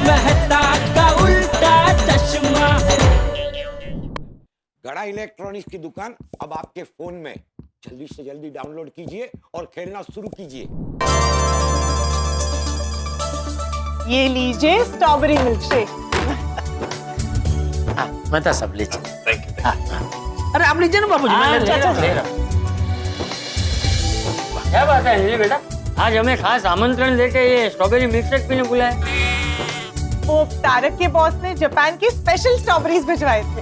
मेहता का उल्टा चश्मा। गड़ा इलेक्ट्रॉनिक्स की दुकान अब आपके फोन में। जल्दी से जल्दी डाउनलोड कीजिए और खेलना शुरू कीजिए। ये लीजिए स्ट्रॉबेरी मिल्कशेक। मता सब लीजिए। अरे आप लीजिए ना बाबूजी। मैं ले रहा हूं। क्या बात है अंजलि बेटा, आज हमें खास आमंत्रण देके ये स्ट्रॉबेरी मिल्कशेक पीने बुलाया। वो तारक के बॉस ने जापान की स्पेशल स्ट्रॉबेरीज भिजवाए थे।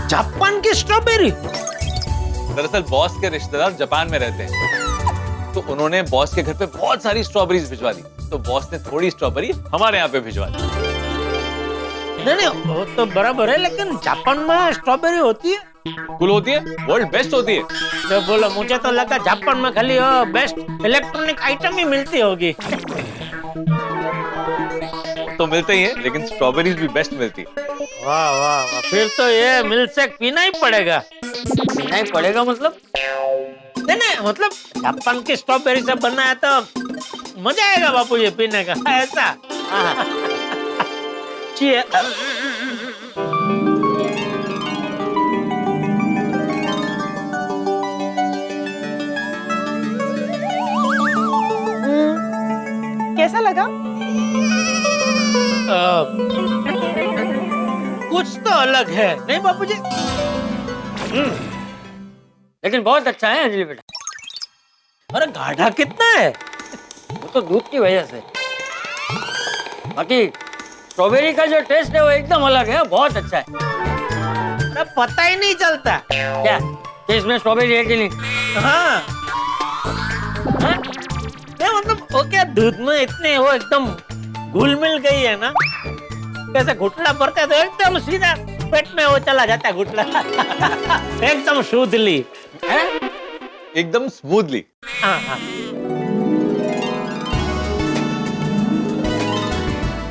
जापान की स्ट्रॉबेरी? दरअसल बॉस के रिश्तेदार जापान में रहते हैं, तो उन्होंने बॉस के घर पे बहुत सारी स्ट्रॉबेरीज भिजवा दी, तो बॉस ने थोड़ी स्ट्रॉबेरी हमारे यहाँ पे भिजवा दी। नहीं वो तो बराबर है, लेकिन जापान में स्ट्रॉबेरी होती है? कुल होती है, वर्ल्ड बेस्ट होती है। तो बोलो, मुझे तो लगा जापान में खाली बेस्ट इलेक्ट्रॉनिक आइटम ही मिलती होगी। तो मिलते ही है, लेकिन स्ट्रॉबेरीज भी बेस्ट मिलती है। वाह वाह वाह, फिर तो ये मिल्कशेक पीना ही पड़ेगा। पीना ही पड़ेगा मतलब? नहीं मतलब जापान की स्ट्रॉबेरी से बना है तो मजा आएगा बापूजी पीने का, ऐसा। कैसा लगा? कुछ तो अलग है, नहीं बापूजी? लेकिन बहुत अच्छा है अंजलि बेटा। अरे गाढ़ा कितना है? वो तो दूध की वजह से, बाकी स्ट्रॉबेरी का जो टेस्ट है वो एकदम अलग है, बहुत अच्छा है। अरे पता ही नहीं चलता। क्या कि इसमें स्ट्रॉबेरी है कि नहीं? हाँ, हाँ? नहीं मतलब वो क्या दूध में इतने वो एकदम घुल मिल गई है ना, कैसे घुटना पड़ता है तो एकदम सीधा पेट में वो चला जाता है घुटना। एकदम शुद्धली, एकदम स्मूथली। हाँ हाँ।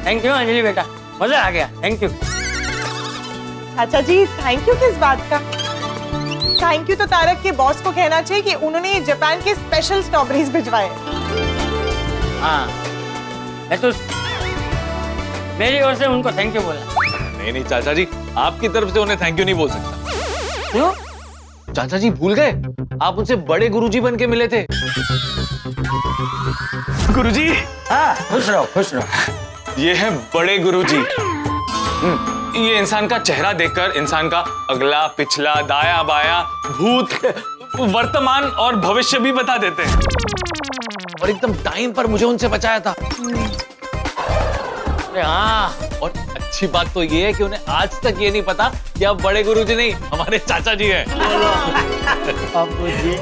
थैंक यू अंजलि बेटा, मजा आ गया, थैंक यू। चाचा जी थैंक यू किस बात का? थैंक यू तो तारक के बॉस को कहना चाहिए कि उन्होंने जापान के स्पेशल स्ट्रॉबेरीज भिजवाए। हाँ, मैं तो मेरी ओर से उनको थैंक यू बोला। नहीं नहीं चाचा जी, आपकी तरफ से उन्हें थैंक यू नहीं बोल सकता। क्यों? चाचा जी भूल गए, आप उनसे बड़े गुरुजी बन के मिले थे। गुरुजी। हाँ, खुश रहो खुश रहो। ये है बड़े गुरुजी। ये इंसान का चेहरा देखकर इंसान का अगला पिछला दाया बाया भूत वर्तमान और भविष्य भी बता देते हैं, और एकदम टाइम पर मुझे उनसे बचाया था। अरे हाँ, और अच्छी बात तो ये है कि उन्हें आज तक ये नहीं पता कि आप बड़े गुरुजी नहीं, हमारे चाचा जी हैं। बापूजी,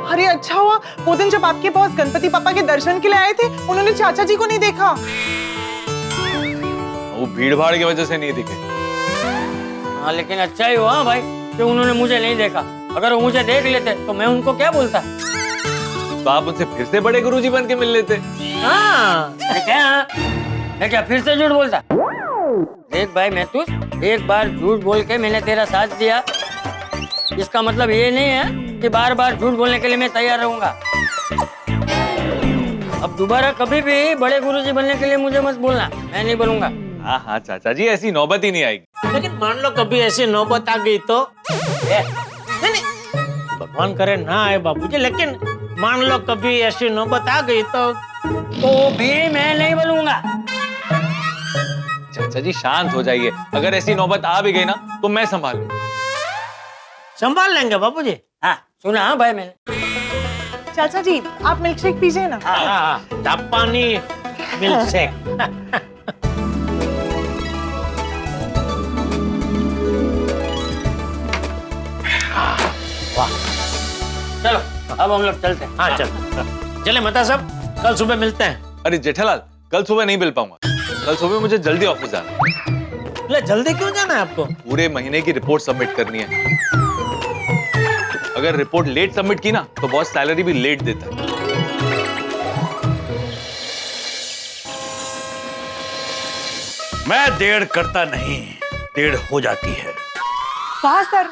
अरे अच्छा हुआ वो दिन जब आपके बॉस गणपति पापा के दर्शन के लिए आए थे, उन्होंने चाचा जी को नहीं देखा। वो भीड़ भाड़ की वजह से नहीं दिखे। हाँ लेकिन अच्छा ही हुआ भाई कि उन्होंने मुझे नहीं देखा। अगर वो मुझे देख लेते तो मैं उनको क्या बोलता? तो आप उनसे फिर से बड़े गुरुजी बन के मिल लेते। हाँ मैं क्या फिर से झूठ बोलता? देख भाई मैं एक बार झूठ बोल के मैंने तेरा साथ दिया, इसका मतलब ये नहीं है कि बार बार झूठ बोलने के लिए मैं तैयार रहूंगा। अब दोबारा कभी भी बड़े गुरुजी बनने के लिए मुझे मत बोलना, मैं नहीं बोलूंगा। हाँ हाँ चाचा जी, ऐसी नौबत ही नहीं आएगी। लेकिन मान लो कभी ऐसी नौबत आ गई तो? नहीं भगवान करे ना आए बाबूजी, लेकिन मान लो कभी ऐसी नौबत आ गई तो भी मैं नहीं बोलूंगा। चाचा जी शांत हो जाइए, अगर ऐसी नौबत आ भी गई ना तो मैं संभालूं। संभाल लेंगे बाबूजी। हाँ सुना हाँ भाई मैंने। चाचा जी आप मिल्कशेक पीजिए ना। हाँ, जापानी मिल्कशेक। वाह, चलो अब हम लोग चलते हैं। हाँ चल चले मता साहब, कल सुबह मिलते हैं। अरे जेठालाल, कल सुबह नहीं मिल पाऊंगा, कल सुबह मुझे जल्दी ऑफिस जाना है। ले जल्दी क्यों जाना है आपको? पूरे महीने की रिपोर्ट सबमिट करनी है। अगर रिपोर्ट लेट सबमिट की ना तो बॉस सैलरी भी लेट देता है। मैं देर करता नहीं, देर हो जाती है। वाह सर,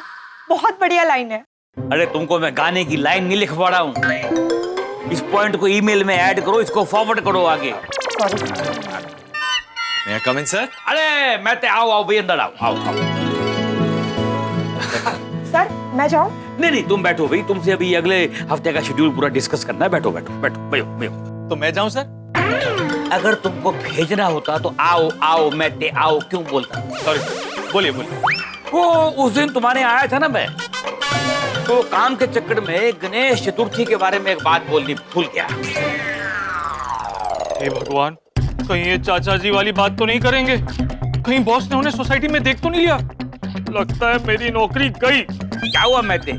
बहुत बढ़िया लाइन है। अरे तुमको मैं गाने की लाइन नहीं लिखवा रहा हूं, इस पॉइंट को ईमेल में ऐड करो, इसको फॉरवर्ड करो आगे। सॉरी। मैं कम इन सर? अरे मैं ते आओ आओ भाई अंदर आओ आओ आओ। सर मैं जाऊं? नहीं नहीं तुम बैठो भाई, तुमसे अभी अगले हफ्ते का शेड्यूल पूरा डिस्कस करना है। बैठो बैठो बैठो बैठो बैठो। तो मैं जाऊं सर? अगर तुमको भेजना होता तो आओ आओ मैं ते आओ क्यों बोलता? सॉरी, बोलिए बोलिए। वो उस दिन तुम्हारे आया था ना मैं, तो काम के चक्कर में गणेश चतुर्थी के बारे में एक बात बोलनी भूल गया। हे भगवान, कहीं ये चाचा जी वाली बात तो नहीं करेंगे? कहीं बॉस ने उन्हें सोसाइटी में देख तो नहीं लिया? लगता है मेरी नौकरी गई। क्या हुआ मैं ते?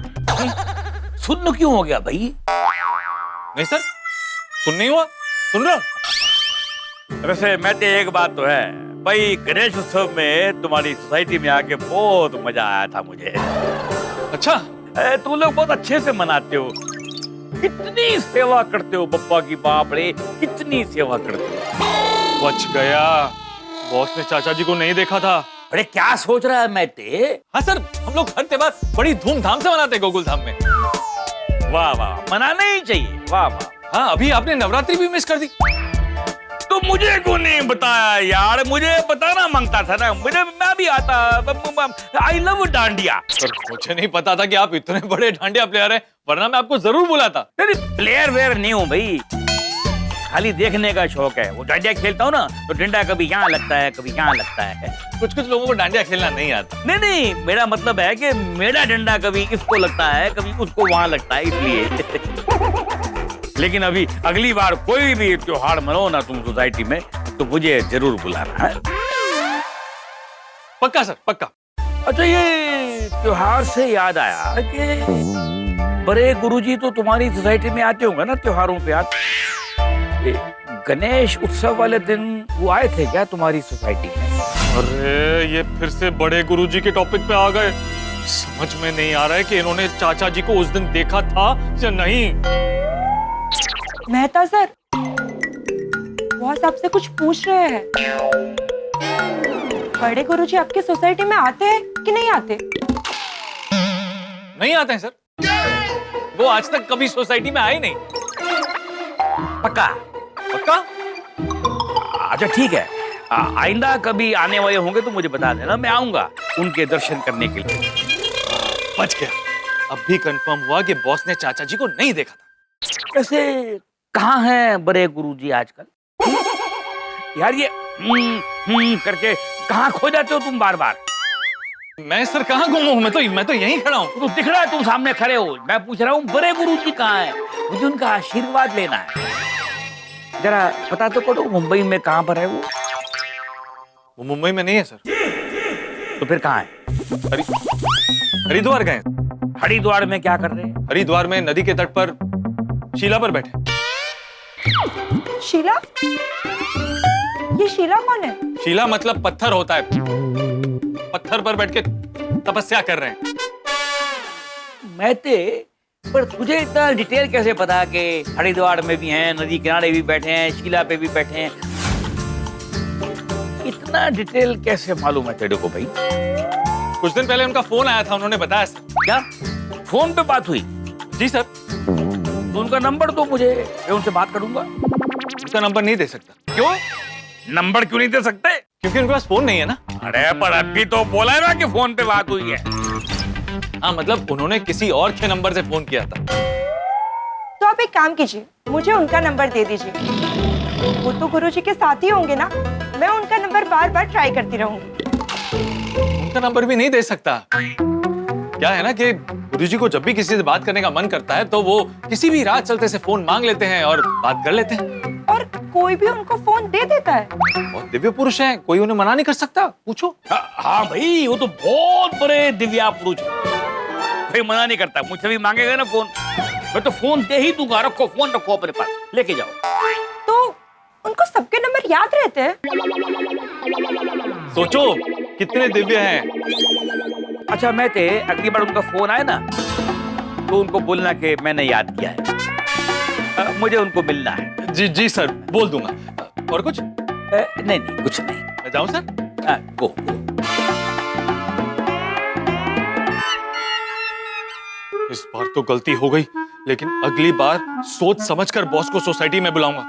सुन्न क्यों हो गया भाई? नहीं सर, सुन नहीं हुआ, सुन रहा हूं। वैसे मैं ते एक बात तो है भाई, गणेश उत्सव में तुम्हारी सोसाइटी में आके बहुत मजा आया था मुझे। अच्छा, तुम लोग बहुत अच्छे से मनाते हो, कितनी सेवा करते हो बप्पा की, बाप रे कितनी सेवा करते हो। बच गया। बॉस ने चाचा जी को नहीं देखा था। अरे क्या सोच रहा है मैं ते? हाँ सर, हम लोग हर त्योहार बड़ी धूमधाम से मनाते हैं गोकुल धाम में। वाह वाह, मनाना ही चाहिए। वाह वाह। हाँ, अभी आपने नवरात्रि भी मिस कर दी। तो मुझे क्यों नहीं बताया यार? मुझे बताना मांगता था ना, मुझे मैं भी आता। I love dandiya. सर मुझे नहीं पता था कि आप इतने बड़े डांडिया प्लेयर हैं, वरना मैं आपको जरूर बुलाता। प्लेयर वेयर नहीं हूँ भाई, खाली देखने का शौक है। वो डांडिया खेलता हूँ ना, तो डंडा कभी यहाँ लगता है कभी यहाँ लगता है। कुछ कुछ लोगों को डांडिया खेलना नहीं आता। नहीं नहीं, मेरा मतलब है कि मेरा डंडा कभी इसको लगता है कभी उसको वहां लगता है, इसलिए। लेकिन अभी अगली बार कोई भी त्योहार मनाओ ना तुम सोसाइटी में, तो मुझे जरूर बुलाना है। पक्का सर, पक्का। अच्छा, ये त्योहार से याद आया कि बड़े गुरुजी तो तुम्हारी सोसाइटी में आते होंगे ना त्योहारों पे? गणेश उत्सव वाले दिन वो आए थे क्या तुम्हारी सोसाइटी में? अरे ये फिर से बड़े गुरुजी के टॉपिक पे आ गए। समझ में नहीं आ रहा है कि इन्होंने चाचा जी को उस दिन देखा था या नहीं। मेहता सर, बॉस आपसे कुछ पूछ रहे हैं। बड़े गुरुजी आपके सोसाइटी में आते हैं कि नहीं आते? नहीं आते हैं सर, वो आज तक कभी सोसाइटी में आए नहीं। पक्का? पक्का? अच्छा ठीक है, आइंदा कभी आने वाले होंगे तो मुझे बता देना, मैं आऊंगा उनके दर्शन करने के लिए। बच गया। अब भी कंफर्म हुआ कि बॉस ने चाचा जी को नहीं देखा था। वैसे कहाँ हैं बड़े गुरुजी आजकल? यार ये करके कहाँ खो जाते हो तुम बार बार? मैं सर कहाँ गुम हूँ? मैं तो यहीं खड़ा हूँ। तो दिख रहा है तुम सामने खड़े हो। मैं पूछ रहा हूँ बड़े गुरुजी कहाँ हैं? मुझे उनका आशीर्वाद लेना है। जरा पता तो करो मुंबई में कहाँ पर है वो? वो मुंबई में नहीं है सर। तो फिर कहाँ है? हरिद्वार गए। हरिद्वार में क्या कर रहे हैं? हरिद्वार में नदी के तट पर शीला पर बैठे। शीला? ये शीला कौन है? शीला मतलब पत्थर होता है। पत्थर पर बैठ के तपस्या कर रहे हैं। मैते, पर तुझे इतना डिटेल कैसे पता कि हरिद्वार में भी हैं, नदी किनारे भी बैठे हैं, शीला पे भी बैठे हैं? इतना डिटेल कैसे मालूम है तेरे को भाई? कुछ दिन पहले उनका फोन आया था, उन्होंने बताया सर। क्या फोन पे बात हुई? जी सर। तो उनका नंबर दो मुझे, मैं उनसे बात करूंगा। उनका नंबर नहीं दे सकता। क्यों? नंबर क्यों नहीं दे सकते? क्योंकि उनके पास फोन नहीं है ना। अरे पर अभी तो बोला है ना कि फोन पे बात हुई है। हाँ मतलब उन्होंने किसी और के नंबर से फोन किया था। तो आप एक काम कीजिए, मुझे उनका नंबर दे दीजिए। वो तो गुरुजी के साथ ही होंगे ना, मैं उनका नंबर बार बार ट्राई करती रहूंगी। उनका नंबर भी नहीं दे सकता। क्या है ना कि गुरुजी को जब भी किसी से बात करने का मन करता है तो वो किसी भी राह चलते से फोन मांग लेते हैं और बात कर लेते हैं। और कोई भी उनको फोन दे देता है। बहुत दिव्य पुरुष हैं, कोई उन्हें मना नहीं कर सकता। पूछो। हाँ भाई, वो तो बहुत बड़े दिव्या पुरुष, कोई मना नहीं करता। मुझसे भी मांगेगा ना फोन, मैं तो फोन दे ही दूंगा। रखो फोन, रखो अपने पास, लेके जाओ। तो उनको सबके नंबर याद रहते हैं? सोचो कितने दिव्य हैं। अच्छा मैं ते अगली बार उनका फोन आए ना तो उनको बोलना कि मैंने याद किया है, मुझे उनको मिलना है। जी जी सर, बोल दूंगा। और कुछ? नहीं नहीं कुछ नहीं। मैं जाऊं सर? गो। इस बार तो गलती हो गई, लेकिन अगली बार सोच समझकर बॉस को सोसाइटी में बुलाऊंगा।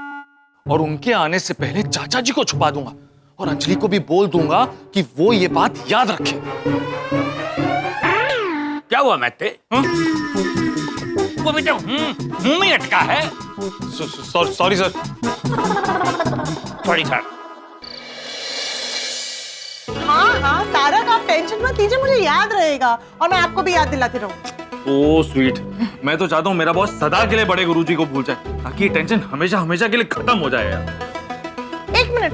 और उनके आने से पहले चाचा जी को छुपा दूंगा और अंजलि को भी बोल दूंगा कि वो ये बात याद रखे। क्या हुआ मैते? वो बेटा मुंह में अटका है। Sorry sir. Sorry sir. हाँ हाँ तारक, आप टेंशन मत लीजिए, मुझे याद रहेगा और मैं आपको भी याद दिलाती रहूँ। ओ स्वीट, मैं तो चाहता हूँ मेरा बॉस सदा के लिए बड़े गुरुजी को भूल जाए ताकि ये टेंशन हमेशा हमेशा के लिए खत्म हो जाए यार। एक मिनट,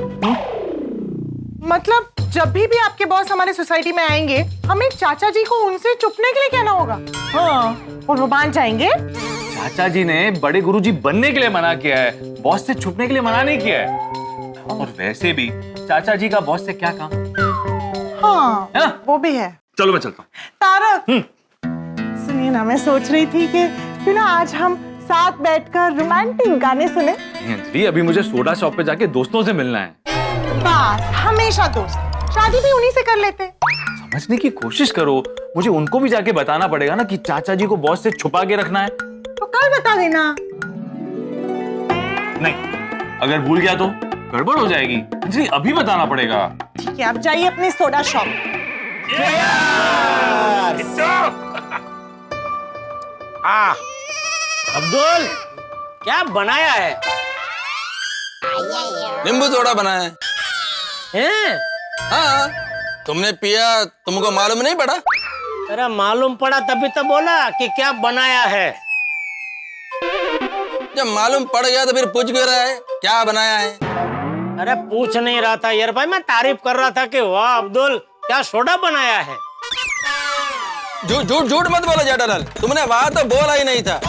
मतलब जब भी आपके बॉस हमारे सोसाइटी में आएंगे हमें चाचा जी को उनसे छुपने के लिए कहना होगा। हाँ, और वो मान जाएंगे। चाचा जी ने बड़े गुरुजी बनने के लिए मना किया है, बॉस से छुपने के लिए मना नहीं किया है। और वैसे भी चाचा जी का बॉस से क्या काम? हाँ है? वो भी है। चलो मैं चलता हूँ। तारक सुनिए ना, मैं सोच रही थी कि क्यों ना आज हम साथ बैठकर रोमांटिक गाने सुने। अंजलि, अभी मुझे सोडा शॉप पे जाके दोस्तों से मिलना है। बस हमेशा दोस्त, शादी भी उन्हीं से कर लेते। समझने की कोशिश करो, मुझे उनको भी जाके बताना पड़ेगा ना कि चाचा जी को बॉस से छुपा के रखना है। तो कल बता देना। नहीं, अगर भूल गया तो गड़बड़ हो जाएगी। अंजलि, अभी बताना पड़ेगा। ठीक है, आप जाइए अपनी सोडा शॉप। अब्दुल, क्या बनाया है? नींबू सोडा बनाया है। हैं? हाँ, तुमने पिया, तुमको मालूम नहीं पड़ा? तेरा मालूम पड़ा तभी तो बोला कि क्या बनाया है। जब मालूम पड़ गया तो फिर पूछ क्यों रहा है क्या बनाया है? अरे पूछ नहीं रहा था यार भाई, मैं तारीफ कर रहा था कि वाह अब्दुल, क्या सोडा बनाया है। झूठ झूठ झूठ मत बोलो जेठालाल, तुमने वहां तो बोला ही नहीं था।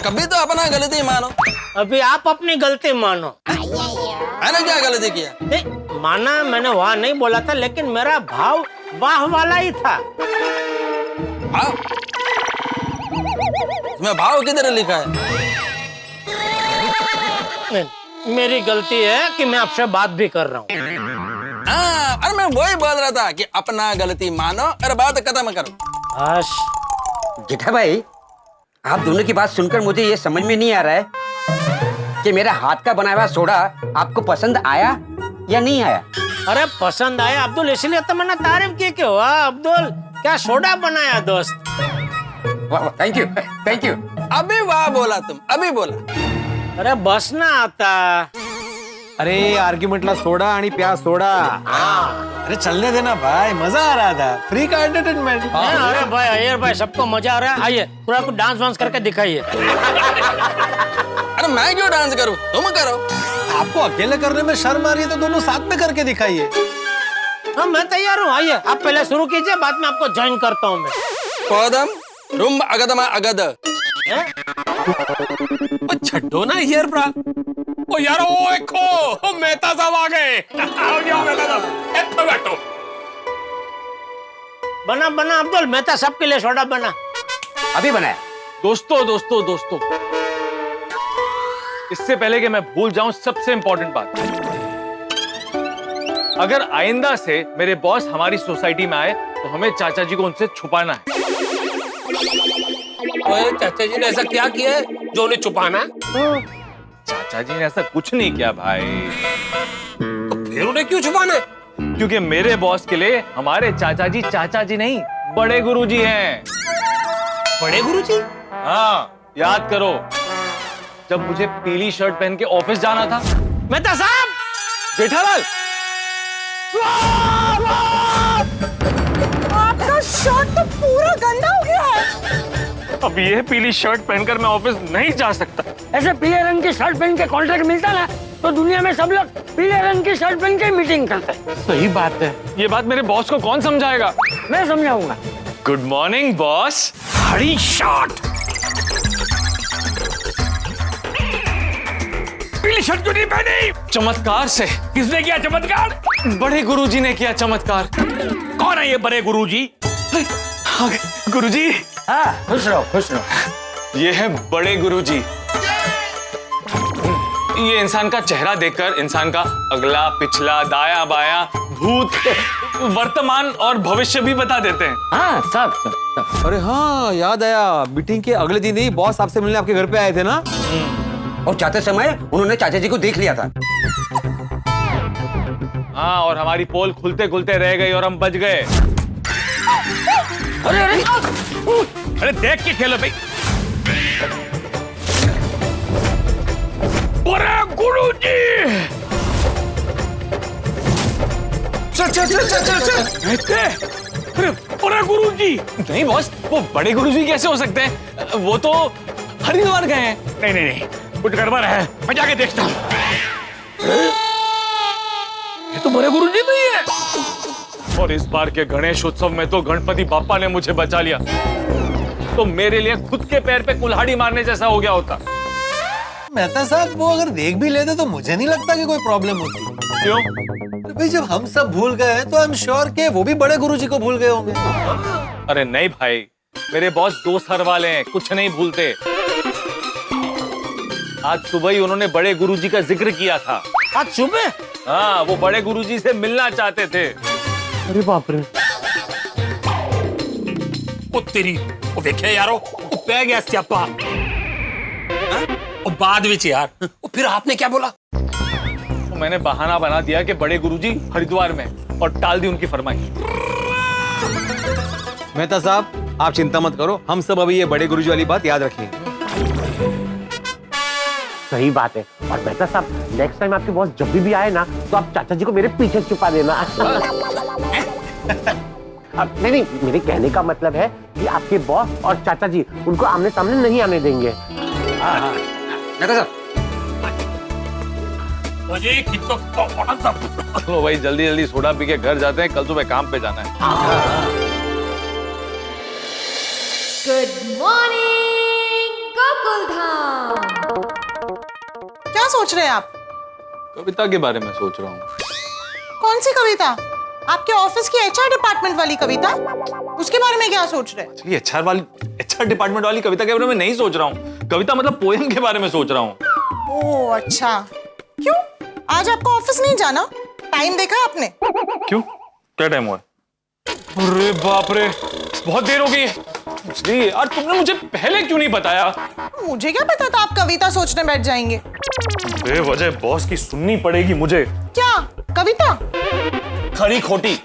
कभी तो अपना गलती मानो। अभी आप अपनी गलती मानो। मैंने क्या गलती किया? नहीं माना, मैंने वहां नहीं बोला था, लेकिन मेरा भाव वाह वाला ही था। भाव? इसमें भाव किधर लिखा है? नहीं, मेरी गलती है कि मैं आपसे बात भी कर रहा हूँ। हाँ, अरे मैं वही बोल रहा था कि अपना गलती मानो और बात खत्म करो। आश, जेठा भाई, आप दोनों की बात सुनकर मुझे ये समझ में नहीं आ रहा है कि मेरा हाथ का बनाया हुआ सोडा आपको पसंद आया या नहीं आया। अरे पसंद आया अब्दुल, इसलिए तो मैंने तारीफ की कि वाह अब्दुल, क्या सोडा बनाया दोस्त। वाह, थैंक यू थैंक यू। अभी वाह बोला तुम, अभी बोला। अरे बस ना आता। अरे आर्ग्युमेंटला सोडा आणि प्या सोडा। अरे चलने देना भाई, मजा आ रहा था, फ्री का एंटरटेनमेंट। अरे भाई अय्यर भाई, सबको मजा आ रहा है, आइए पूरा कुछ डांस वांस करके दिखाइए। अरे मैं क्यों डांस करूं, तुम करो। आपको अकेले करने में शर्म आ रही है तो दोनों साथ में करके दिखाइए। हाँ मैं तैयार हूँ, आइए आप पहले शुरू कीजिए, बाद में आपको ज्वाइन करता हूँ मैं। पौधम रुम अगदमा अगद। छड्डो ना हियर ब्रा। ओ यार, ओ देखो मेहता साहब आ गए। आओ जाओ मेहता साहब, इधर बैठो। बना बना अब्दुल, मेहता सबके लिए सोडा बना। अभी बनाया। दोस्तों दोस्तों दोस्तों, इससे पहले कि मैं भूल जाऊं, सबसे इंपॉर्टेंट बात, अगर आइंदा से मेरे बॉस हमारी सोसाइटी में आए तो हमें चाचा जी को उनसे छुपाना है। ओए, चाचा जी ने ऐसा क्या किया है जो उन्हें छुपाना? चाचा जी ने ऐसा कुछ नहीं किया भाई। तो फिर उन्हें क्यों छुपाना है? क्योंकि मेरे बॉस के लिए हमारे चाचा जी नहीं, बड़े गुरुजी हैं। बड़े गुरुजी? हाँ, याद करो जब मुझे पीली शर्ट पहन के ऑफिस जाना था। मेहता साहब, जेठालाल, आपका शर्ट तो पूरा गंदा हो गया है। अब ये पीली शर्ट पहनकर मैं ऑफिस नहीं जा सकता। ऐसे पीले रंग की शर्ट पहन के कॉन्ट्रैक्ट मिलता ना तो दुनिया में सब लोग पीले रंग की शर्ट पहन के मीटिंग करते। सही बात है, ये बात मेरे बॉस को कौन समझाएगा? मैं समझाऊंगा। Good morning boss. हरी शॉट। पीली शर्ट क्यों नहीं पहनी? चमत्कार से। किसने किया चमत्कार? बड़े गुरुजी ने किया चमत्कार। कौन है ये बड़े गुरुजी? गुरुजी, हाँ, खुश रहो खुश रहो। ये है बड़े गुरुजी। ये इंसान का चेहरा देखकर इंसान का अगला, पिछला, दाया, बाया, भूत, वर्तमान और भविष्य भी बता देते हैं। हाँ, सब। अरे हाँ, याद आया, मीटिंग के अगले दिन ही बॉस आपसे मिलने आपके घर पे आए थे ना। और जाते समय उन्होंने चाचा जी को देख लिया था। हाँ, और हमारी पोल खुलते खुलते रह गई और हम बच गए। अरे अरे अरे देख के खेलो भाई। अरे गुरुजी, चल चल चल चल चल चल। अरे गुरुजी, नहीं बॉस, वो बड़े गुरुजी कैसे हो सकते हैं? वो तो हरिद्वार गए हैं। नहीं नहीं नहीं, कुछ गड़बड़ है, मैं जाके देखता हूँ। ये तो बड़े गुरुजी नहीं है। और इस बार के गणेश उत्सव में तो गणपति बापा ने मुझे बचा लिया, तो मेरे लिए खुद के पैर पे कुल्हाड़ी मारने जैसा हो गया होता। मेहता साहब, वो अगर देख भी लेते तो मुझे नहीं लगता कि कोई प्रॉब्लम होती। क्यों? भाई जब हम सब भूल गए हैं तो आई एम श्योर कि वो भी बड़े गुरुजी को भूल गए होंगे। अरे नहीं भाई, मेरे बॉस 2 सर वाले हैं, कुछ नहीं भूलते। आज सुबह ही उन्होंने बड़े गुरुजी का जिक्र किया था। आज सुबह? हाँ, वो बड़े गुरुजी से मिलना चाहते थे। अरे बाप रे। ओ तेरी, ओ देखिए यारो, ओ पै गया स्यापा। ओ बाद विच यार, ओ फिर आपने क्या बोला? तो मैंने बहाना बना दिया कि बड़े गुरुजी हरिद्वार में, और टाल दी उनकी फरमाइश। मेहता साहब, आप चिंता मत करो, हम सब अभी ये बड़े गुरुजी वाली बात याद रखेंगे। सही बात है। और मेहता साहब, नेक्स्ट टाइम आपके बॉस जब भी आए ना, तो आप चाचा जी को मेरे पीछे छुपा देना। नहीं नहीं, मेरे कहने का मतलब है कि आपके बॉस और चाचा जी उनको आमने सामने नहीं आने देंगे। मेहता साहब, चलो भाई, जल्दी जल्दी सोडा पी के घर जाते हैं, कल सुबह काम पे जाना है। Good morning Gokuldham. क्या सोच रहे हैं आप? कविता के बारे में सोच रहा हूँ। कौन सी कविता? आपके ऑफिस की एचआर डिपार्टमेंट वाली कविता? उसके बारे में क्या सोच रहे हैं? ये एचआर डिपार्टमेंट वाली कविता के बारे में नहीं सोच रहा हूँ। कविता मतलब पोएम के बारे में सोच रहा हूँ। ओह अच्छा, क्यों आज आपको ऑफिस नहीं जाना? टाइम देखा आपने? क्यों, क्या टाइम हुआ? अरे बाप रे, बहुत देर हो गई है। यार तुमने मुझे पहले क्यों नहीं बताया? मुझे क्या पता था आप कविता सोचने बैठ जाएंगे। बेवजह बॉस की सुननी पड़ेगी मुझे। क्या कविता? खरी खोटी,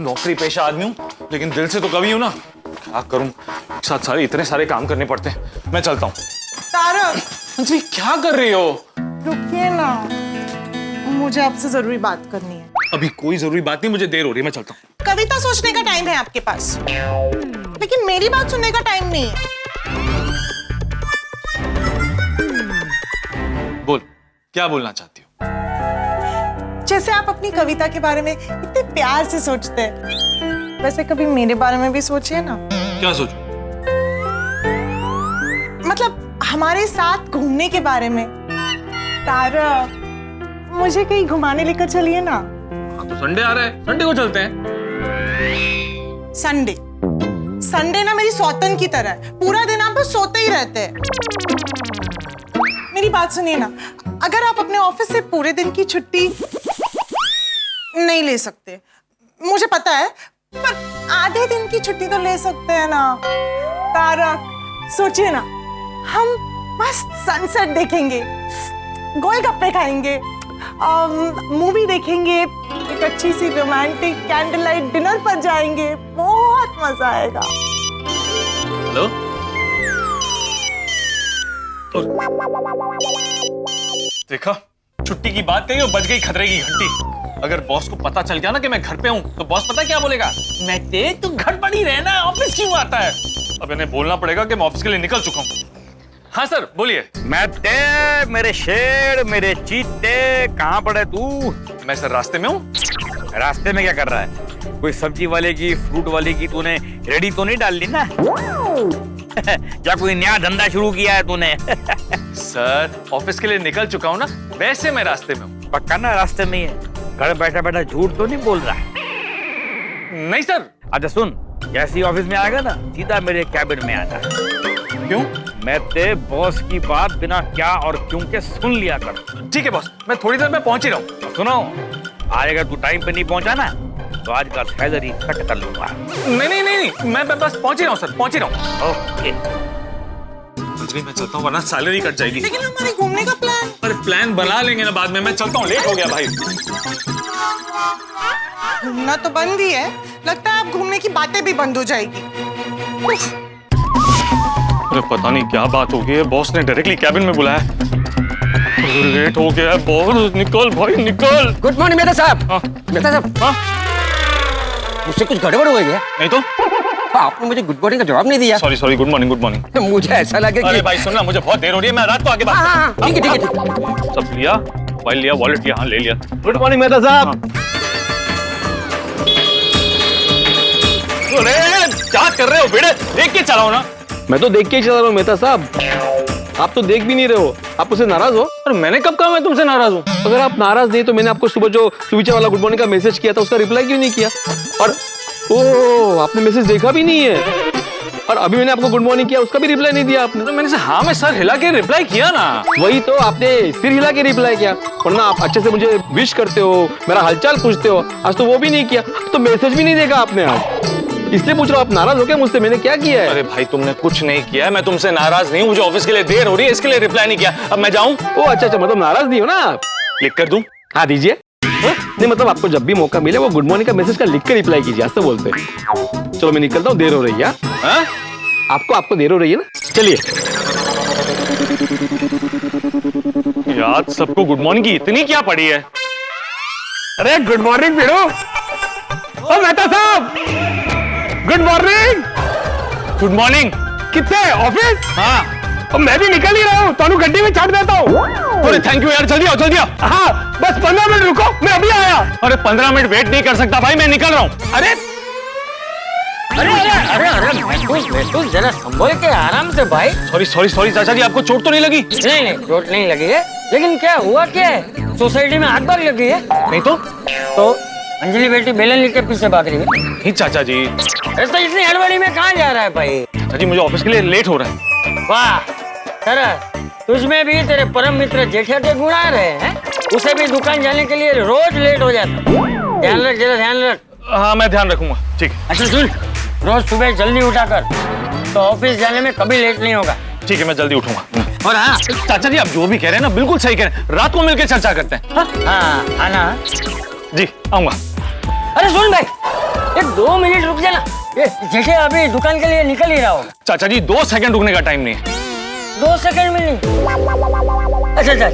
नौकरी पेशा आदमी हूँ, लेकिन दिल से तो कवि हूँ ना। क्या करूँ, एक साथ इतने सारे काम करने पड़ते हैं। मैं चलता हूँ। तारक जी, क्या कर रही हो? रुकिए ना, मुझे आपसे जरूरी बात करनी है। अभी कोई जरूरी बात नहीं, मुझे देर हो रही है, मैं चलता हूँ। कविता सोचने का टाइम है आपके पास, लेकिन मेरी बात सुनने का टाइम नहीं है। बोल, क्या बोलना चाहती हो? जैसे आप अपनी कविता के बारे में इतने प्यार से सोचते हैं, वैसे कभी मेरे बारे में भी सोचिए ना। क्या सोचूं? मतलब हमारे साथ घूमने के बारे में। तारक, मुझे कहीं घुमाने लेकर चलिए ना। तो संडे आ रहा है, संडे को चलते हैं। संडे ना मेरी सौतन की तरह है, पूरा दिन आप बस सोते ही रहते हैं। मेरी बात सुनिए ना, अगर आप अपने ऑफिस से पूरे दिन की छुट्टी नहीं ले सकते, मुझे पता है, पर आधे दिन की छुट्टी तो ले सकते हैं ना। तारक, सोचिए ना, हम मस्त सनसेट देखेंगे, गोलगप्पे खाएंगे, मूवी देखेंगे, एक अच्छी सी रोमांटिक कैंडल लाइट डिनर पर जाएंगे, बहुत मजा आएगा। हेलो, देखा, छुट्टी की बात कही और बज गई खतरे की घंटी। अगर बॉस को पता चल गया ना कि मैं घर पे हूँ, तो बॉस पता क्या बोलेगा? मैं तेज, तू घर पर ही रहना, ऑफिस क्यों आता है? अब इन्हें बोलना पड़ेगा कि मैं ऑफिस के लिए निकल चुका हूँ। हाँ सर, बोलिए। मेरे शेर, मेरे चीते, कहाँ पड़े तू? मैं सर रास्ते में हूँ। रास्ते में क्या कर रहा है? कोई सब्जी वाले की, फ्रूट वाले की तूने रेडी तो नहीं डाल ली ना? क्या कोई नया धंधा शुरू किया है तूने? सर, ऑफिस के लिए निकल चुका हूँ ना, वैसे मैं रास्ते में हूँ। पक्का ना रास्ते में ही है? घर बैठा बैठा झूठ तो नहीं बोल रहा? नहीं सर। अच्छा सुन, जैसे ही ऑफिस में आएगा ना, सीधा मेरे कैबिन में आना। क्यों? मैं तेरे बॉस की बात बिना क्या और क्यों के सुन लिया कर। ठीक है बॉस, मैं थोड़ी देर में पहुंच ही रहा हूँ। सुनो, आज अगर तू टाइम पे नहीं पहुंचा ना, तो आज का सैलरी कट कर लूंगा। नहीं, मैं बस पहुंच ही रहा हूँ सर, पहुंच ही रहा हूँ। ओके। अंजलि मैं चलता हूँ वरना सैलरी कट जाएगी। लेकिन हमारे घूमने का प्लान। अरे प्लान बना लेंगे ना बाद में, मैं चलता हूँ, लेट हो गया भाई। घूमना तो बंद ही है, लगता है अब घूमने की बातें भी बंद हो जाएगी। अरे पता नहीं क्या बात हो गई है, बॉस ने डायरेक्टली कैबिन में बुलाया। लेट हो गया है बॉस, निकल भाई निकल। गुड मॉर्निंग मेहता साहब। मेहता साहब, हाँ मुझसे कुछ गड़बड़ हो गया? नहीं तो आपने मुझे गुड मॉर्निंग का जवाब नहीं दिया। Sorry sorry, good morning good morning. मुझे ऐसा लगे कि अरे भाई सुनना, मुझे बहुत देर हो रही है, मैं रात को आके बात। हाँ, ठीक है ठीक है। सब लिया, मोबाइल लिया, वॉलेट लिया, हाँ ले लिया। गुड मॉर्निंग मेहता साहब। अरे क्या कर रहे हो बेटे, देख के चलाओ ना। मैं तो देख के ही चला रहा हूँ मेहता साहब, आप तो देख भी नहीं रहे हो। आप मुझसे नाराज हो? अरे मैंने कब कहा मैं तुमसे नाराज हूँ? अगर आप नाराज नहीं तो मैंने आपको सुबह जो सुविचार वाला गुड मॉर्निंग का मैसेज किया था उसका रिप्लाई क्यों नहीं किया? और ओह, आपने मैसेज देखा भी नहीं है। और अभी मैंने आपको गुड मॉर्निंग किया, उसका भी रिप्लाई नहीं दिया आपने। तो मैंने से हाँ मैं सर हिला के रिप्लाई किया ना। वही तो, आपने सिर हिला के रिप्लाई किया, वरना आप अच्छे से मुझे विश करते हो, मेरा हालचाल पूछते हो। आज तो वो भी नहीं किया, तो मैसेज भी नहीं देखा आपने आज। इसलिए पूछ रहा हूँ, आप नाराज हो क्या मुझसे? मैंने क्या किया है? अरे भाई तुमने कुछ नहीं किया, मैं तुमसे नाराज नहीं हूँ, मुझे ऑफिस के लिए देर हो रही है इसके लिए रिप्लाई नहीं किया। अब मैं जाऊँ? ओ अच्छा अच्छा, मतलब नाराज नहीं हो ना आप? लिख कर दूं? हाँ दीजिए। नहीं मतलब आपको जब भी मौका मिले वो गुड मॉर्निंग का मैसेज का लिख कर रिप्लाई कीजिए, ऐसा बोलते हैं। चलो मैं निकलता हूँ, देर हो रही है। हाँ? आपको देर हो रही है ना, चलिए। यार सबको गुड मॉर्निंग की इतनी क्या पड़ी है? अरे गुड मॉर्निंग वीरू। ओ मेहता साहब, गुड मॉर्निंग। Good morning. कितने ऑफिस? हाँ और मैं भी निकल ही रहा हूँ, तो गड्डी में छाड़ देता हूँ। अरे थैंक यू यार, जल्दी आओ जल्दी आओ। हाँ बस 15 मिनट रुको, मैं अभी आया। अरे 15 मिनट वेट नहीं कर सकता भाई, मैं निकल रहा हूँ। अरे अरे अरे अरे अरे महसूस जरा संभल के आराम से भाई। सॉरी सॉरी सॉरी चाचा जी, आपको चोट तो नहीं लगी? नहीं नहीं चोट नहीं लगी है, लेकिन क्या हुआ क्या है, सोसाइटी में आग बाग लगी है? नहीं तो अंजलि बेटी बेलन लेके पीछे भाग रही है। नहीं चाचा जी। अरे तो इतनी हड़बड़ी में कहाँ जा रहा है भाई? चाचा जी मुझे ऑफिस के लिए लेट हो रहा है। वाह सरस, तुझमें भी तेरे परम मित्र जेठा के गुण आ रहे हैं। उसे भी दुकान जाने के लिए रोज लेट हो जाता। ध्यान रख जरा, ध्यान रख। हाँ मैं ध्यान रखूंगा, ठीक है। अच्छा सुन, रोज सुबह जल्दी उठा कर, तो ऑफिस जाने में कभी लेट नहीं होगा। ठीक है मैं जल्दी उठूंगा। और हाँ चाचा जी, आप जो भी कह रहे हैं ना बिल्कुल सही कह रहे हैं, रात को मिलकर चर्चा करते हैं। हाँ आना जी आऊंगा। अरे सुन भाई, एक 2 मिनट रुक जाना, ये जेठे अभी दुकान के लिए निकल ही रहा होगा। चाचा जी 2 सेकंड रुकने का टाइम नहीं है। 2 सेकंड में नहीं? अच्छा अच्छा।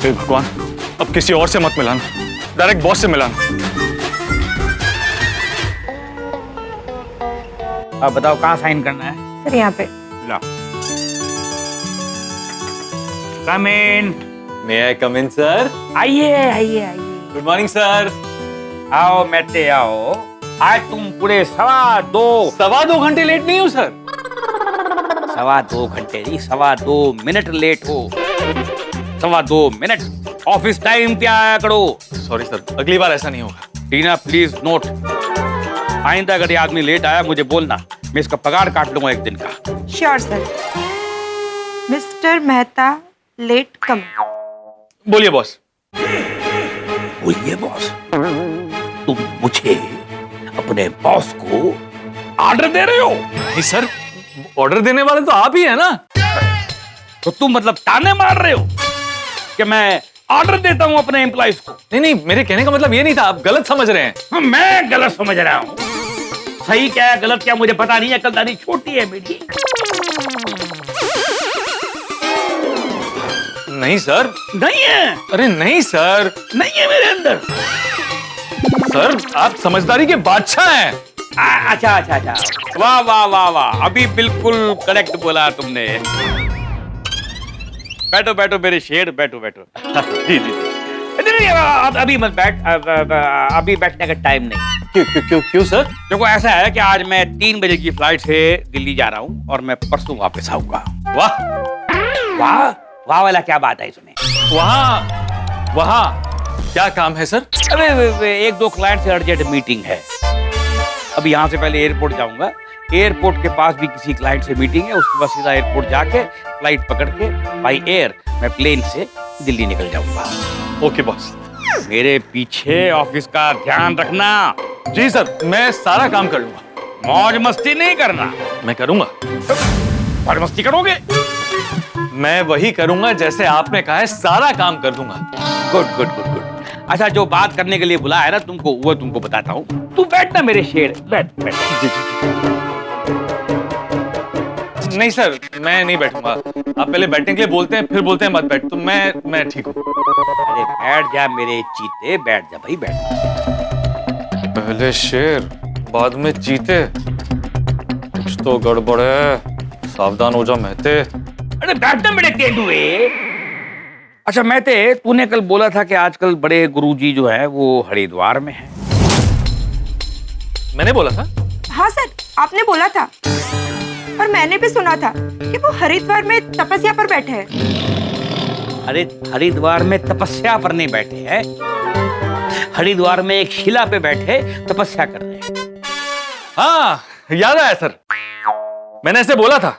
हे भगवान, अब किसी और से मत मिलाना, डायरेक्ट बॉस से मिलाना। अब बताओ कहाँ साइन करना है? सर यहाँ पे। ला। कम इन। मे आई कम इन सर? आइए आइए आइए। Good morning sir. आओ मैते आओ। आज तुम पूरे 2.25 घंटे लेट नहीं हो सर? 2.25 घंटे नहीं, 2.25 मिनट लेट हो। 2.25 मिनट ऑफिस टाइम पे आया करो। सॉरी सर, अगली बार ऐसा नहीं होगा। टीना प्लीज नोट, आइंदा अगर ये आदमी लेट आया मुझे बोलना, मैं इसका पगार काट लूंगा 1 दिन का। Sure sir. Mister Mehta late come. बोलिए बॉस। बोलिए बॉस। तुम मुझे अपने बॉस को ऑर्डर दे रहे हो? नहीं सर, ऑर्डर देने वाले तो आप ही है ना। तो तुम मतलब ताने मार रहे हो कि मैं ऑर्डर देता हूं अपने एम्प्लॉइज को? नहीं नहीं, मेरे कहने का मतलब ये नहीं था, आप गलत समझ रहे हैं। मैं गलत समझ रहा हूं? सही क्या है गलत क्या मुझे पता नहीं है, अकलदारी छोटी है मेरी। नहीं सर। नहीं है? अरे नहीं सर। नहीं है मेरे अंदर। सर आप समझदारी के बादशाह हैं। अच्छा अच्छा अच्छा, वाह वाह वाह वाह, अभी बिल्कुल करेक्ट बोला तुमने। बैठो बैठो मेरे शेर, बैठो बैठो। जी जी। नहीं अभी मत बैठ, अभी बैठने का टाइम नहीं। क्यों सर? देखो ऐसा है कि आज मैं 3 बजे की फ्लाइट से दिल्ली जा रहा हूँ और मैं परसों वापस आऊंगा। वाह वाह वाह वाला क्या बात है इसमें? वहाँ क्या काम है सर? अरे 1-2 क्लाइंट से अर्जेंट मीटिंग है। अभी यहाँ से पहले एयरपोर्ट जाऊंगा, एयरपोर्ट के पास भी किसी क्लाइंट से मीटिंग है, उसके बाद सीधा एयरपोर्ट जाके फ्लाइट पकड़ के बाय एयर मैं प्लेन से दिल्ली निकल जाऊंगा। Okay boss. मेरे पीछे ऑफिस का ध्यान रखना। जी सर, मैं सारा काम कर लूंगा। मौज मस्ती नहीं करना। मैं करूंगा। मौज मस्ती करोगे? मैं वही करूंगा जैसे आपने कहा है, सारा काम कर दूंगा। Good good good good. अच्छा, जो बात करने के लिए बुलाया है ना तुमको, वो तुमको बताता हूँ। तू बैठना मेरे शेर, बैठ बैठ। जी जी जी। नहीं सर, मैं नहीं बैठूंगा। आप पहले बैठने के लिए बोलते हैं, फिर बोलते हैं मत बैठ, तो मैं ठीक हूँ। अरे बैठ जा मेरे चीते, बैठ जा भाई, बैठ। पहले शेर, बाद में चीते। कुछ तो गड़बड़ है, सावधान हो जा महते। अरे बैठना मेरे तेंदुए। अच्छा महते, तूने कल बोला था कि आजकल बड़े गुरुजी जो है वो हरिद्वार में हैं। मैंने बोला था? हाँ सर, आपने बोला था। और मैंने भी सुना था कि वो हरिद्वार में तपस्या पर बैठे हैं। अरे हरिद्वार में तपस्या पर नहीं बैठे हैं, हरिद्वार में एक शिला पे बैठे तपस्या कर रहे हैं। हाँ, याद आया सर, मैंने ऐसे बोला था।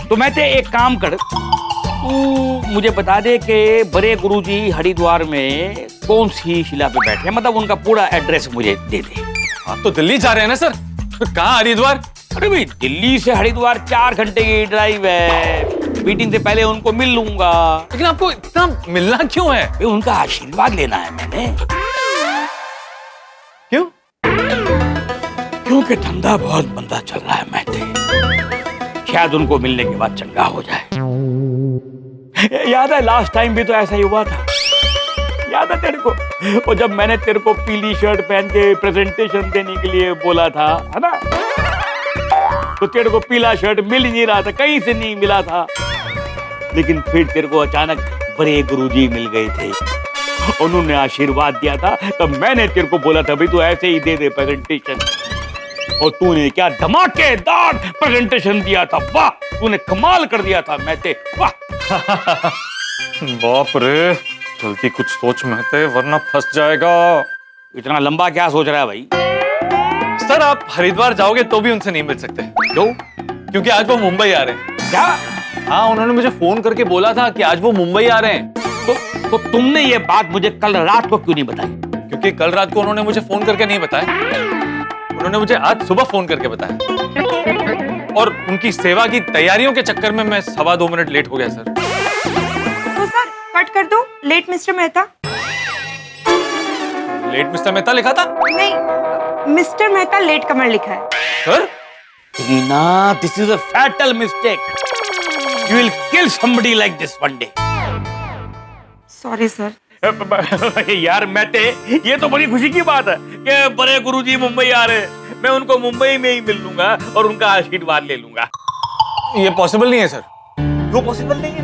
तो मैं ते एक काम कर, तू मुझे बता दे कि बड़े गुरुजी हरिद्वार में कौन सी शिला पे बैठे हैं, मतलब उनका पूरा एड्रेस मुझे दे दे। आप तो दिल्ली जा रहे हैं ना सर, तो कहाँ हरिद्वार? अरे भाई, दिल्ली से हरिद्वार 4 घंटे की ड्राइव है। मीटिंग से पहले उनको मिल लूंगा। लेकिन आपको इतना मिलना क्यों है? उनका आशीर्वाद लेना है मैंने। क्यों? क्योंकि धंधा बहुत मंदा चल रहा है महते, शायद उनको मिलने के बाद चंगा हो जाए। याद है लास्ट टाइम भी तो ऐसा ही हुआ था, याद है तेरे को? और जब मैंने तेरे को पीली शर्ट पहन के प्रेजेंटेशन देने के लिए बोला था, है ना, तो तेरे को पीला शर्ट मिल ही नहीं रहा था, कहीं से नहीं मिला था। लेकिन फिर तेरे को अचानक बड़े गुरुजी मिल गए थे, उन्होंने आशीर्वाद दिया था। तब मैंने तेरे को बोला था भाई तू ऐसे ही दे दे प्रेजेंटेशन, और तूने क्या धमाकेदार प्रेजेंटेशन दिया था। वाह, तूने कमाल कर दिया था महते, वाह। बाप रे, जल्दी कुछ सोच महते, वरना फंस जाएगा। इतना लंबा क्या सोच रहा है भाई? सर, आप हरिद्वार जाओगे तो भी उनसे नहीं मिल सकते। क्यों? क्योंकि आज वो मुंबई आ रहे हैं। क्या? हाँ, उन्होंने मुझे फोन करके बोला था कि आज वो मुंबई आ रहे हैं। तो तुमने ये बात मुझे कल रात को क्यों नहीं बताई? क्योंकि कल रात को उन्होंने मुझे फोन करके नहीं बताया, उन्होंने मुझे आज सुबह फोन करके बताया। और उनकी सेवा की तैयारियों के चक्कर में मैं 2.25 मिनट लेट हो गया सर। तो सर कट कर दो, late mister Mehta. Late mister Mehta लिखा था? नहीं, मिस्टर मेहता लेट कमर लिखा है। Sir, Tina, this is a fatal mistake. You will kill somebody like this one day. Sorry sir. यार महते, ये तो बड़ी खुशी की बात है कि बड़े गुरुजी मुंबई आ रहे हैं। मैं उनको मुंबई में ही मिल लूंगा और उनका आशीर्वाद ले लूंगा। ये पॉसिबल नहीं है सर। क्यों पॉसिबल नहीं है?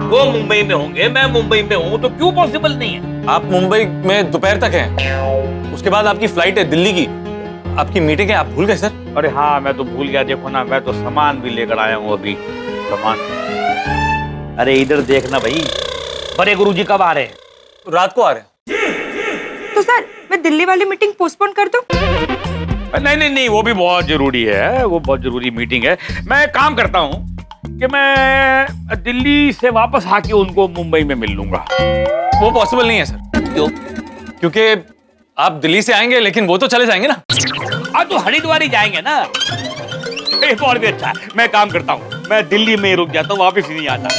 वो मुंबई में होंगे, मैं मुंबई में हूँ, तो क्यों पॉसिबल नहीं है? आप मुंबई में दोपहर तक हैं, उसके बाद आपकी फ्लाइट है दिल्ली की, आपकी मीटिंग है, आप भूल गए सर? अरे हाँ, मैं तो भूल गया। देखो ना, मैं तो सामान भी लेकर आया हूँ अभी, सामान। अरे इधर देखना भाई, बड़े गुरुजी कब आ रहे हैं? रात को आ रहे हैं। तो सर मैं दिल्ली वाली मीटिंग पोस्टपोन कर दूं? नहीं नहीं नहीं, वो भी बहुत जरूरी है, वो बहुत जरूरी मीटिंग है। मैं काम करता हूँ कि मैं दिल्ली से वापस आके उनको मुंबई में मिल लूंगा। वो पॉसिबल नहीं है सर। क्यों? क्योंकि आप दिल्ली से आएंगे लेकिन वो तो चले जाएंगे ना। हाँ, तो हरिद्वार ही जाएंगे ना। एक और भी अच्छा है, मैं काम करता हूँ, मैं दिल्ली में ही रुक जाता हूँ, वापस ही नहीं आता।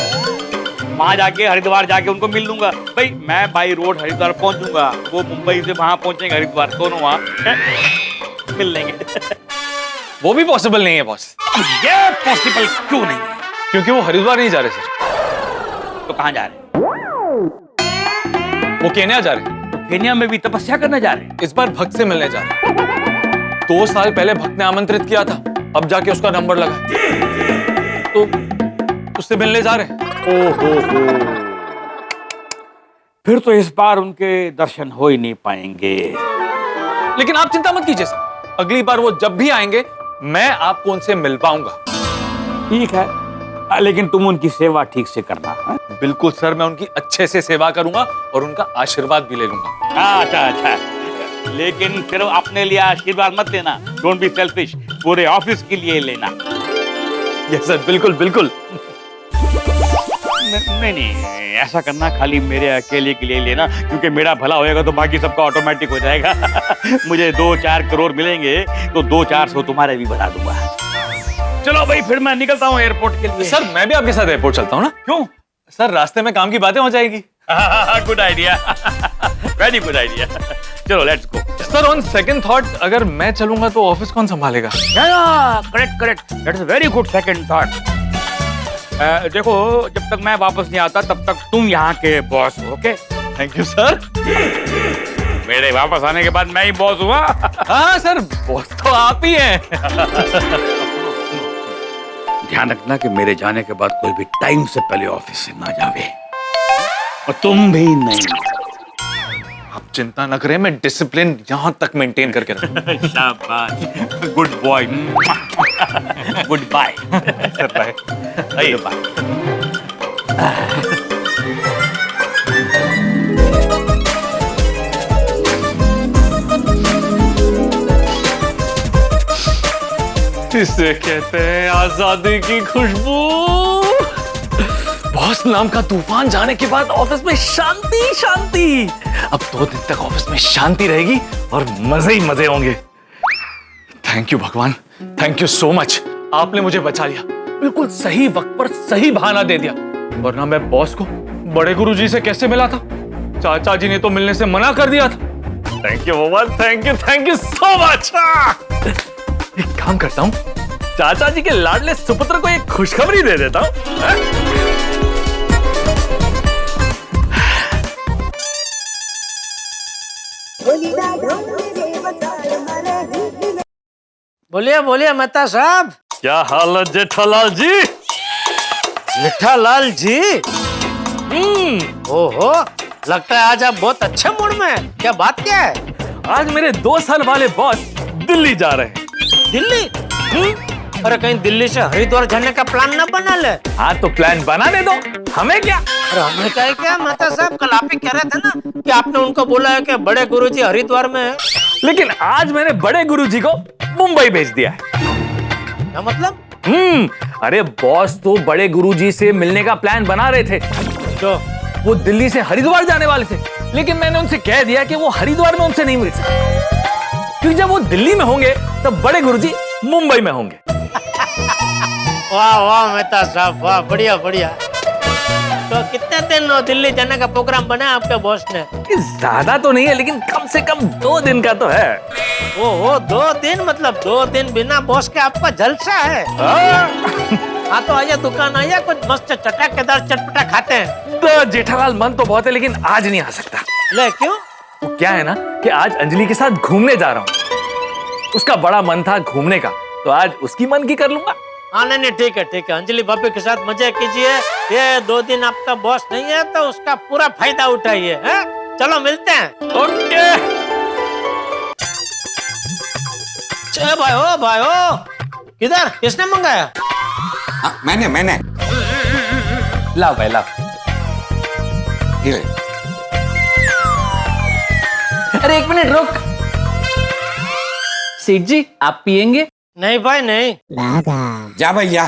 वहां जाके हरिद्वार जाके उनको मिल लूंगा। भाई मैं बाई रोड हरिद्वार पहुंचूंगा, वो मुंबई से वहां पहुंचेंगे हरिद्वार, दोनों वहां मिल लेंगे। वो भी पॉसिबल नहीं है बॉस। ये पॉसिबल क्यों नहीं है? क्योंकि वो हरिद्वार नहीं जा रहे सर। तो कहां जा रहे? वो केन्या जा रहे हैं। तो केन्या में भी तपस्या करने जा रहे हैं? इस बार भक्त से मिलने जा रहे हैं। 2 साल पहले भक्त ने आमंत्रित किया था, अब जाके उसका नंबर लगा, तो उससे मिलने जा रहे हैं। ओहो, फिर तो इस बार उनके दर्शन हो ही नहीं पाएंगे। लेकिन आप चिंता मत कीजिए सर, अगली बार वो जब भी आएंगे मैं आपको उनसे मिल पाऊंगा। ठीक है, लेकिन तुम उनकी सेवा ठीक से करना है? बिल्कुल सर, मैं उनकी अच्छे से सेवा करूंगा और उनका आशीर्वाद भी ले लूंगा। अच्छा अच्छा, लेकिन सिर्फ अपने लिए आशीर्वाद मत लेना, डोंट बी सेल्फिश, पूरे ऑफिस के लिए लेना। यस सर, बिल्कुल बिल्कुल। नहीं नहीं, ऐसा करना खाली मेरे अकेले के लिए लेना, क्योंकि मेरा भला होएगा तो बाकी सबका ऑटोमेटिक हो जाएगा। मुझे 2-4 करोड़ मिलेंगे तो 200-400 तुम्हारे भी बढ़ा दूंगा। चलो भाई, फिर मैं निकलता हूँ एयरपोर्ट के लिए। सर मैं भी आपके साथ एयरपोर्ट चलता हूँ ना। क्यों? सर रास्ते में काम की बातें हो जाएगी। Good idea, very good idea. चलो let's go. Sir on second thought, अगर मैं चलूंगा तो ऑफिस कौन संभालेगा? Correct correct, that's a very good second thought. देखो, जब तक मैं वापस नहीं आता तब तक तुम यहाँ के बॉस हो। Okay, thank you sir. मेरे वापस आने के बाद मैं ही बॉस हुआ। हाँ सर, बॉस तो आप ही हैं। ध्यान रखना कि मेरे जाने के बाद कोई भी टाइम से पहले ऑफिस से ना जावे, और तुम भी नहीं। आप चिंता न करें, मैं डिसिप्लिन यहाँ तक मेंटेन करके रखूंगा। शाबाश, good boy. Good bye sir, bye. आइए बाय। इसे कहते हैं आजादी की खुशबू। बॉस नाम का तूफान जाने के बाद ऑफिस में शांति शांति। अब 2 दिन तक ऑफिस में शांति रहेगी और मजे ही मजे होंगे। थैंक यू भगवान, थैंक यू सो मच। आपने मुझे बचा लिया, बिल्कुल सही वक्त पर सही बहाना दे दिया, वरना मैं बॉस को बड़े गुरुजी से कैसे मिला था? चाचा जी ने तो मिलने से मना कर दिया था। थैंक यू भगवान, थैंक यू सो मच। एक काम करता हूँ, चाचा जी के लाडले सुपुत्र को एक खुशखबरी दे देता हूँ। बोलिए बोलिए मेहता साहब। क्या हाल है जेठालाल जी? जेठालाल जी, ओहो, लगता है आज आप बहुत अच्छे मूड में हैं। क्या बात क्या है? आज मेरे 2 साल वाले बॉस दिल्ली जा रहे हैं। दिल्ली? अरे कहीं दिल्ली से हरिद्वार जाने का प्लान ना बना ले। हाँ तो प्लान बनाने दो, हमें क्या? अरे हमें क्या मेहता साहब, कल आप ही कह रहे थे ना कि आपने उनको बोला है कि बड़े गुरुजी हरिद्वार में है। लेकिन आज मैंने बड़े गुरुजी को मुंबई भेज दिया है। क्या मतलब? अरे बॉस तो बड़े गुरुजी से मिलने का प्लान बना रहे थे, तो वो दिल्ली से हरिद्वार जाने वाले थे, लेकिन मैंने उनसे कह दिया कि वो हरिद्वार में उनसे नहीं मिल सकते, क्योंकि जब वो दिल्ली में होंगे तब बड़े गुरुजी मुंबई में होंगे। वाह वाह मेहता साहब, वाह, बढ़िया बढ़िया। तो कितने दिन दिल्ली जाने का प्रोग्राम बना है आपके बॉस ने? ज्यादा तो नहीं है, लेकिन कम से कम 2 दिन का तो है। ओहो, 2 दिन? मतलब 2 दिन बिना बॉस के आपका जलसा है। हाँ तो आइए, दुकान आइए, कुछ मस्त चटकेदार चटपटा खाते हैं। तो जेठालाल मन तो बहुत है, लेकिन आज नहीं आ सकता। ले क्यों? तो क्या है ना कि आज अंजलि के साथ घूमने जा रहा हूँ। उसका बड़ा मन था घूमने का, तो आज उसकी मन की कर लूंगा। हाँ नहीं ठीक है ठीक है, अंजलि भाभी के साथ मजे कीजिए। ये 2 दिन आपका बॉस नहीं है तो उसका पूरा फायदा उठाइए। चलो मिलते हैं। ओके। भाई हो किधर? किसने मंगाया? मैंने। लाओ भाई लाओ। ये अरे 1 मिनट रुक। सेठ जी, आप पियेंगे? नहीं भाई नहीं। जा भैया।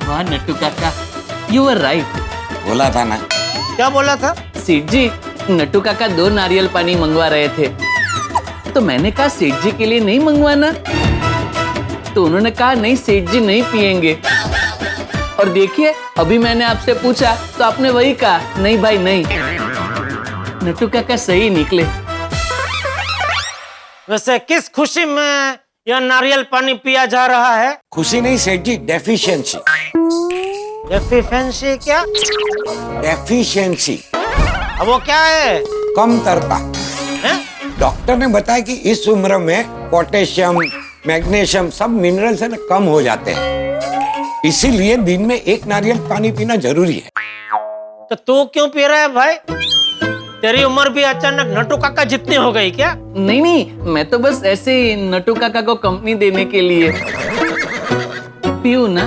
वाह नट्टू काका, यू आर राइट। बोला था ना। क्या बोला था? सेठ जी, नट्टू काका 2 नारियल पानी मंगवा रहे थे, तो मैंने कहा सेठ जी के लिए नहीं मंगवाना, तो उन्होंने कहा नहीं सेठ जी नहीं पियेंगे। और देखिए, अभी मैंने आपसे पूछा तो आपने वही कहा, नहीं भाई नहीं। नट्टू काका सही निकले। वैसे किस खुशी में यह नारियल पानी पिया जा रहा है? खुशी नहीं सेठ जी, डेफिशिएंसी। डेफिशिएंसी क्या? डेफिशिएंसी। अब वो क्या है? कमतरता। डॉक्टर ने बताया कि इस उम्र में पोटेशियम, मैग्नीशियम सब मिनरल्स है ना कम हो जाते हैं, इसीलिए दिन में 1 नारियल पानी पीना जरूरी है। तो तू क्यों पी रहा है भाई? तेरी उम्र भी अचानक नट्टू काका जितनी हो गई क्या? नहीं, मैं तो बस ऐसे ही नट्टू काका को कंपनी देने के लिए। पीऊ ना?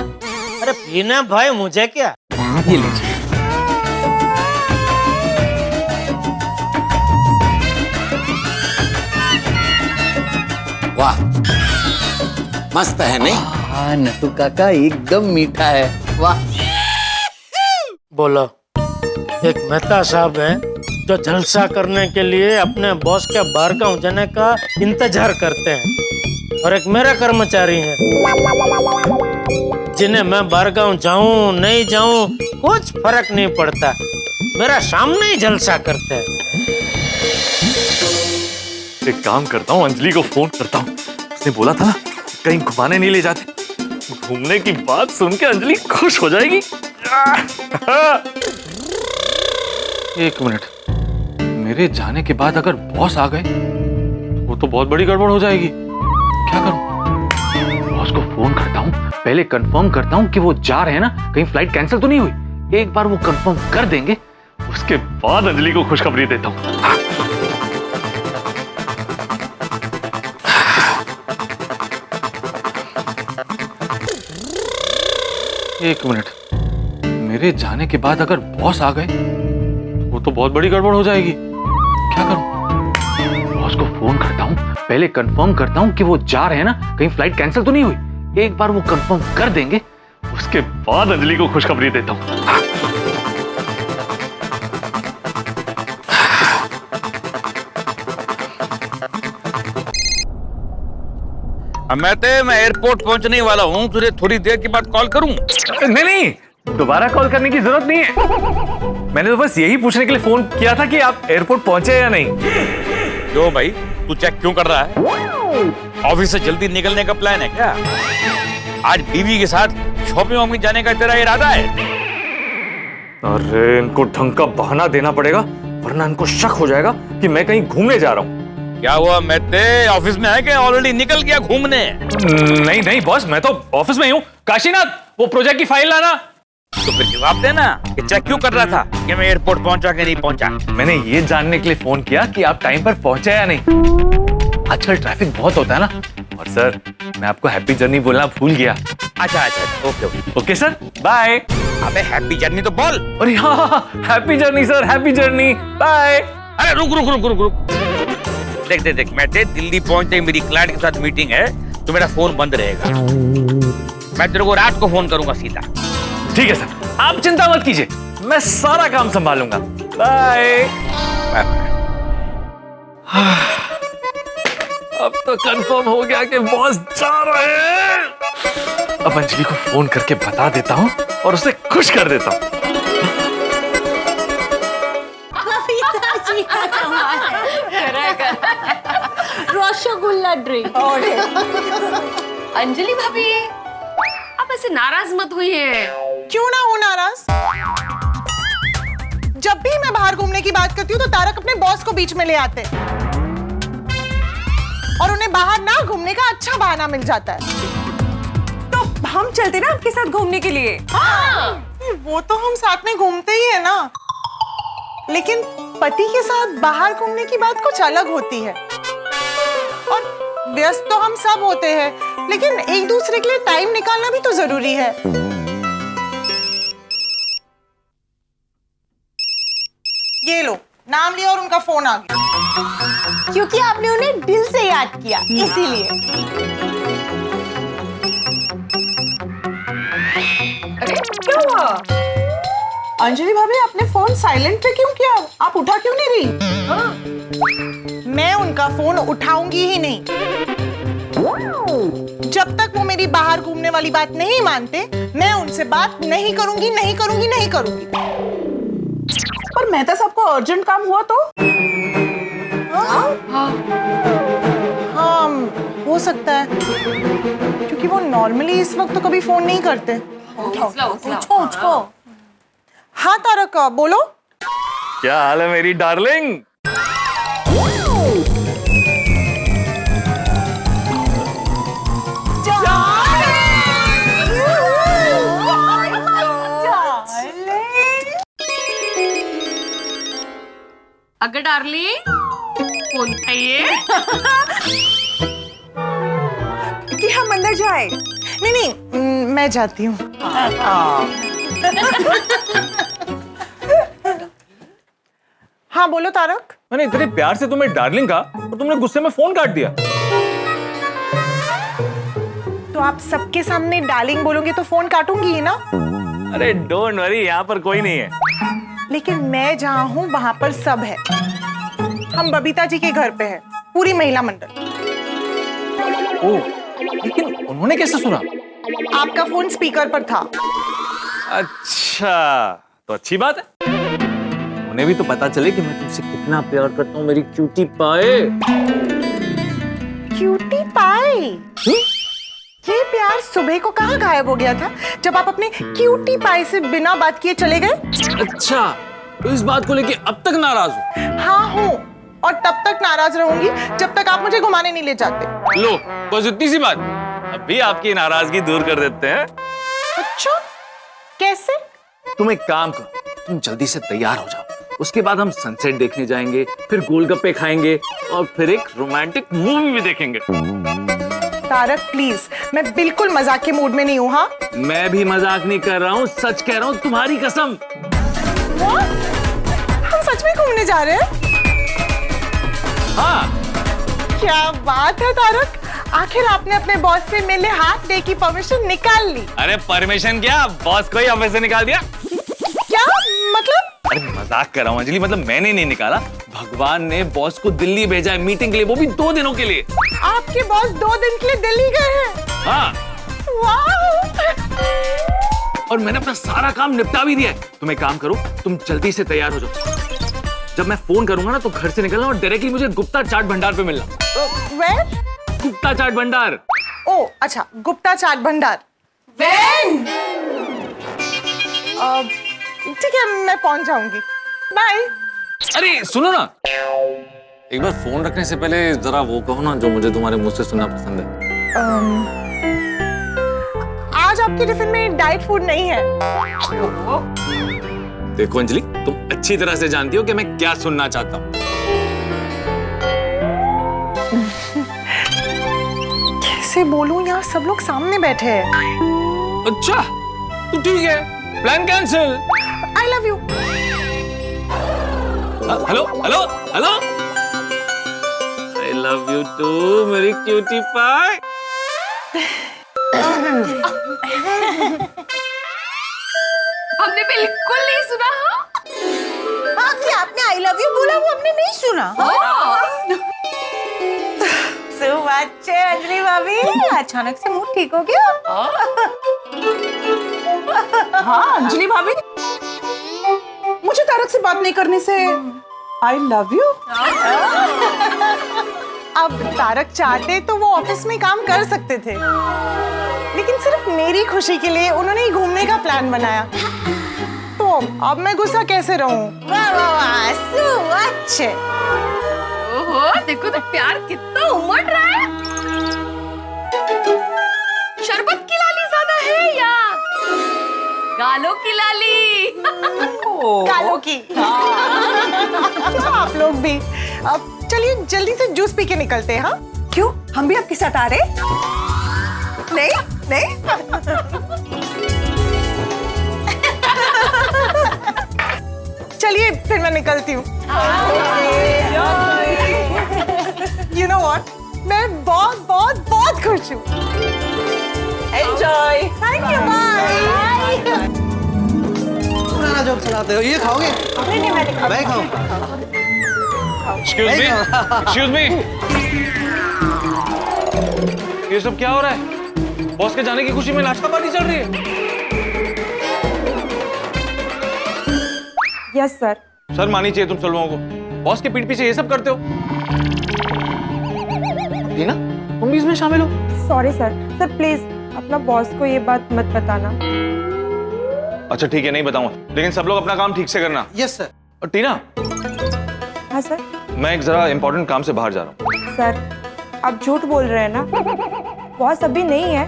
अरे पीना भाई, मुझे क्या। ये लीजिए। वाह, मस्त है नहीं? हाँ नट्टू काका एकदम मीठा है। वाह। बोलो। एक मेहता साहब हैं जो जलसा करने के लिए अपने बॉस के बाहर गांव जाने का इंतजार करते हैं, और एक मेरा कर्मचारी है जिन्हें मैं बाहर गांव जाऊं नहीं जाऊं कुछ फर्क नहीं पड़ता, मेरा सामने ही जलसा करते हैं। एक काम करता हूँ, अंजलि को फोन करता हूँ। उसने बोला था ना कहीं घुमाने नहीं ले जाते। घूमने की बात सुन के अंजलि खुश हो जाएगी। एक मिनट, मेरे जाने के बाद अगर बॉस आ गए वो तो बहुत बड़ी गड़बड़ हो जाएगी। क्या करूं? बॉस को फोन करता हूं, पहले कंफर्म करता हूं कि वो जा रहे हैं ना, कहीं फ्लाइट कैंसिल तो नहीं हुई। एक बार वो कंफर्म कर देंगे उसके बाद अंजलि को खुशखबरी देता हूं। एक मिनट, मेरे जाने के बाद अगर बॉस आ गए वो तो बहुत बड़ी गड़बड़ हो जाएगी। क्या करूं? बॉस को फोन करता हूं, पहले कंफर्म करता हूं कि वो जा रहे हैं ना, कहीं फ्लाइट कैंसिल तो नहीं हुई। एक बार वो कंफर्म कर देंगे उसके बाद अंजलि को खुशखबरी देता हूं। मैं एयरपोर्ट पहुंचने वाला हूँ, तुझे थोड़ी देर के बाद कॉल करूँ? नहीं, दोबारा कॉल करने की जरूरत नहीं है। मैंने तो बस यही पूछने के लिए फोन किया था कि आप एयरपोर्ट पहुंचे या नहीं। क्यों भाई, तू चेक क्यों कर रहा है? ऑफिस से जल्दी निकलने का प्लान है क्या? आज बीवी के साथ शॉपिंग वॉपिंग जाने का तेरा इरादा है? अरे इनको ढंग का बहाना देना पड़ेगा, वरना इनको शक हो जाएगा कि मैं कहीं घूमने जा रहा हूँ। क्या हुआ, मैं ऑफिस में है क्या? ऑलरेडी निकल गया घूमने? नहीं नहीं बॉस, मैं तो ऑफिस में ही हूँ। काशीनाथ, वो प्रोजेक्ट की फाइल लाना। तो फिर जवाब देना कि चेक क्यों कर रहा था कि मैं एयरपोर्ट पहुंचा कि नहीं पहुंचा। मैंने ये जानने के लिए फोन किया कि आप टाइम पर पहुंचे या नहीं। आजकल ट्रैफिक बहुत होता है ना। और सर, मैं आपको हैप्पी जर्नी बोलना भूल गया। अच्छा, ओके ओके सर, बाय। अबे हैप्पी जर्नी तो बोल। अरे हाँ, happy journey sir, happy journey, bye. अरे रुक। देख, मैं दिल्ली पहुंचते ही मेरी क्लाइंट के साथ मीटिंग है, तो मेरा फोन बंद रहेगा। मैं तेरे को रात को फोन करूंगा सीधा। ठीक है सर, आप चिंता मत कीजिए, मैं सारा काम संभालूंगा। बाय। अब तो कंफर्म हो गया कि बॉस जा रहे हैं। अब अंजलि को फोन करके बता देता हूँ और उसे खुश कर देता हूँ। रसगुल्ला ड्रिंक। अंजलि भाभी, आप ऐसे नाराज मत हुई। क्यों ना हो नाराज? जब भी मैं बाहर घूमने की बात करती हूँ तो तारक अपने बॉस को बीच में ले आते हैं और उन्हें बाहर ना घूमने का अच्छा बहाना मिल जाता है। तो हम चलते ना आपके साथ घूमने के लिए। हाँ, वो तो हम साथ में घूमते ही है ना, लेकिन पति के साथ बाहर घूमने की बात कुछ अलग होती है। और व्यस्त तो हम सब होते हैं, लेकिन एक दूसरे के लिए टाइम निकालना भी तो जरूरी है। ये लो, नाम लिया और उनका फोन आ गया। क्योंकि आपने उन्हें दिल से याद किया, इसीलिए। अरे क्या हुआ? अंजलि भाभी, आपने फोन साइलेंट पे क्यों किया? आप उठा क्यों नहीं रही? हाँ? मैं उनका फोन उठाऊंगी ही नहीं। जब तक वो मेरी बाहर घूमने वाली बात नहीं मानते, मैं उनसे बात नहीं करूंगी। पर मेहता साहब को अर्जेंट काम हुआ तो? हाँ, हो सकता है, क्योंकि वो नॉर्मली इस वक्त तो कभी फोन नहीं करते। उठो। हाँ तारक, बोलो। क्या हाल है मेरी डार्लिंग? अगर डार्लिंग फोन उठाइए कि हम अंदर जाए। नहीं, मैं जाती हूँ। हाँ बोलो तारक। मैंने इतने प्यार से तुम्हें डार्लिंग कहा और तुमने गुस्से में फोन काट दिया। तो आप सबके सामने डार्लिंग बोलोगे तो फोन काटूंगी ही ना। अरे डोंट वरी, यहाँ पर कोई नहीं है। लेकिन मैं जहाँ हूँ वहां पर सब है। हम बबीता जी के घर पे है, पूरी महिला मंडल। ओ, लेकिन उन्होंने कैसे सुना? आपका फोन स्पीकर पर था। अच्छा, तो अच्छी बात है। उन्हें भी तो पता चले कि मैं तुमसे कितना प्यार करता हूँ, मेरी क्यूटी पाए। Cutie pie? ये प्यार सुबह को कहाँ गायब हो गया था जब आप अपने क्यूटी पाई से बिना बात किए चले गए? अच्छा, तो इस बात को लेके अब तक नाराज हो? हाँ हूँ, और तब तक नाराज रहूंगी जब तक आप मुझे घुमाने नहीं ले जाते। लो, बस इतनी सी बात। अभी आपकी नाराजगी दूर कर देते हैं। अच्छा, कैसे? तुम एक काम करो, तुम जल्दी से तैयार हो जाओ। उसके बाद हम सनसेट देखने जाएंगे, फिर गोलगप्पे खाएंगे और फिर एक रोमांटिक मूवी भी देखेंगे। तारक प्लीज, मैं बिल्कुल मजाक के मूड में नहीं हूँ। हाँ, मैं भी मजाक नहीं कर रहा हूँ, सच कह रहा हूँ, तुम्हारी कसम। हम सच में घूमने जा रहे हैं? हाँ। क्या बात है तारक, आखिर आपने अपने बॉस से मेरे हाथ दे की परमिशन निकाल ली। अरे परमिशन क्या, बॉस को ही ऑफिस से निकाल दिया। क्या मतलब? अरे मजाक कर रहा हूँ अंजलि, मतलब मैंने नहीं निकाला, भगवान ने बॉस को दिल्ली भेजा है मीटिंग के लिए, वो भी 2 दिनों के लिए। आपके बॉस 2 दिन के लिए दिल्ली गए हैं? हाँ। वाह! और मैंने अपना सारा काम निपटा भी दिया है। तुम एक काम करो, तुम जल्दी से तैयार हो जाओ। जब मैं फोन करूंगा ना तो घर से निकलना और डायरेक्टली मुझे गुप्ता चाट भंडार पे मिलना। Where? गुप्ता चाट भंडार। ओ अच्छा, गुप्ता चाट भंडार। When? ठीक है, मैं पहुंच जाऊंगी। बाय। अरे सुनो ना, एक बार फोन रखने से पहले जरा वो कहो ना जो मुझे तुम्हारे मुंह से सुनना पसंद है। आज आपके टिफिन में डाइट फूड नहीं है। देखो अंजलि, तुम अच्छी तरह से जानती हो कि मैं क्या सुनना चाहता हूँ। कैसे बोलूं, यहाँ सब लोग सामने बैठे हैं। अच्छा, तो ठीक है, plan cancel. I love you. Hello hello hello, I love you too, मेरी क्यूटी पाई। हमने बिल्कुल नहीं सुना। हाँ, कि आपने I love you बोला वो हमने नहीं सुना। सुबह अंजलि भाभी, अचानक से मूड ठीक हो गया। हाँ अंजलि भाभी, मुझे तारक से बात नहीं करने से I love you। अब तारक चाहते तो वो ऑफिस में काम कर सकते थे, लेकिन सिर्फ मेरी खुशी के लिए उन्होंने ही घूमने का प्लान बनाया। तो अब मैं गुस्सा कैसे रहूं? वाह वाह वाह, अच्छे। ओहो, देखो तो प्यार कितना उमड़ रहा है। शरबत की लाली ज्यादा है या गालों की लाली? गालों की। आप लोग भी। अब चलिए जल्दी से जूस पी के निकलते हैं। हाँ, क्यों, हम भी आपके साथ आ रहे? नहीं नहीं। चलिए फिर मैं निकलती हूँ। You know what? मैं बहुत बहुत बहुत खुश हूँ। Enjoy. Thank you. Bye. पुराना जोक सुनाते हो, ये खाओगे? नहीं, मैं खाऊं। Excuse me, excuse me. ये सब क्या हो रहा है? बॉस के जाने की खुशी में नाश्ता पार्टी चल रही है। Yes sir. शर्म आनी चाहिए तुम सब लोगों को, बॉस के पीठ पीछे ये सब करते हो। टीना, तुम भी इसमें शामिल हो? Sorry sir. सर प्लीज अपना बॉस को ये बात मत बताना। अच्छा ठीक है, नहीं बताऊंगा, लेकिन सब लोग अपना काम ठीक से करना। Yes sir. और टीना। हाँ सर। मैं एक जरा इंपॉर्टेंट काम से बाहर जा रहा हूँ। सर आप झूठ बोल रहे हैं ना, बॉस अभी नहीं है,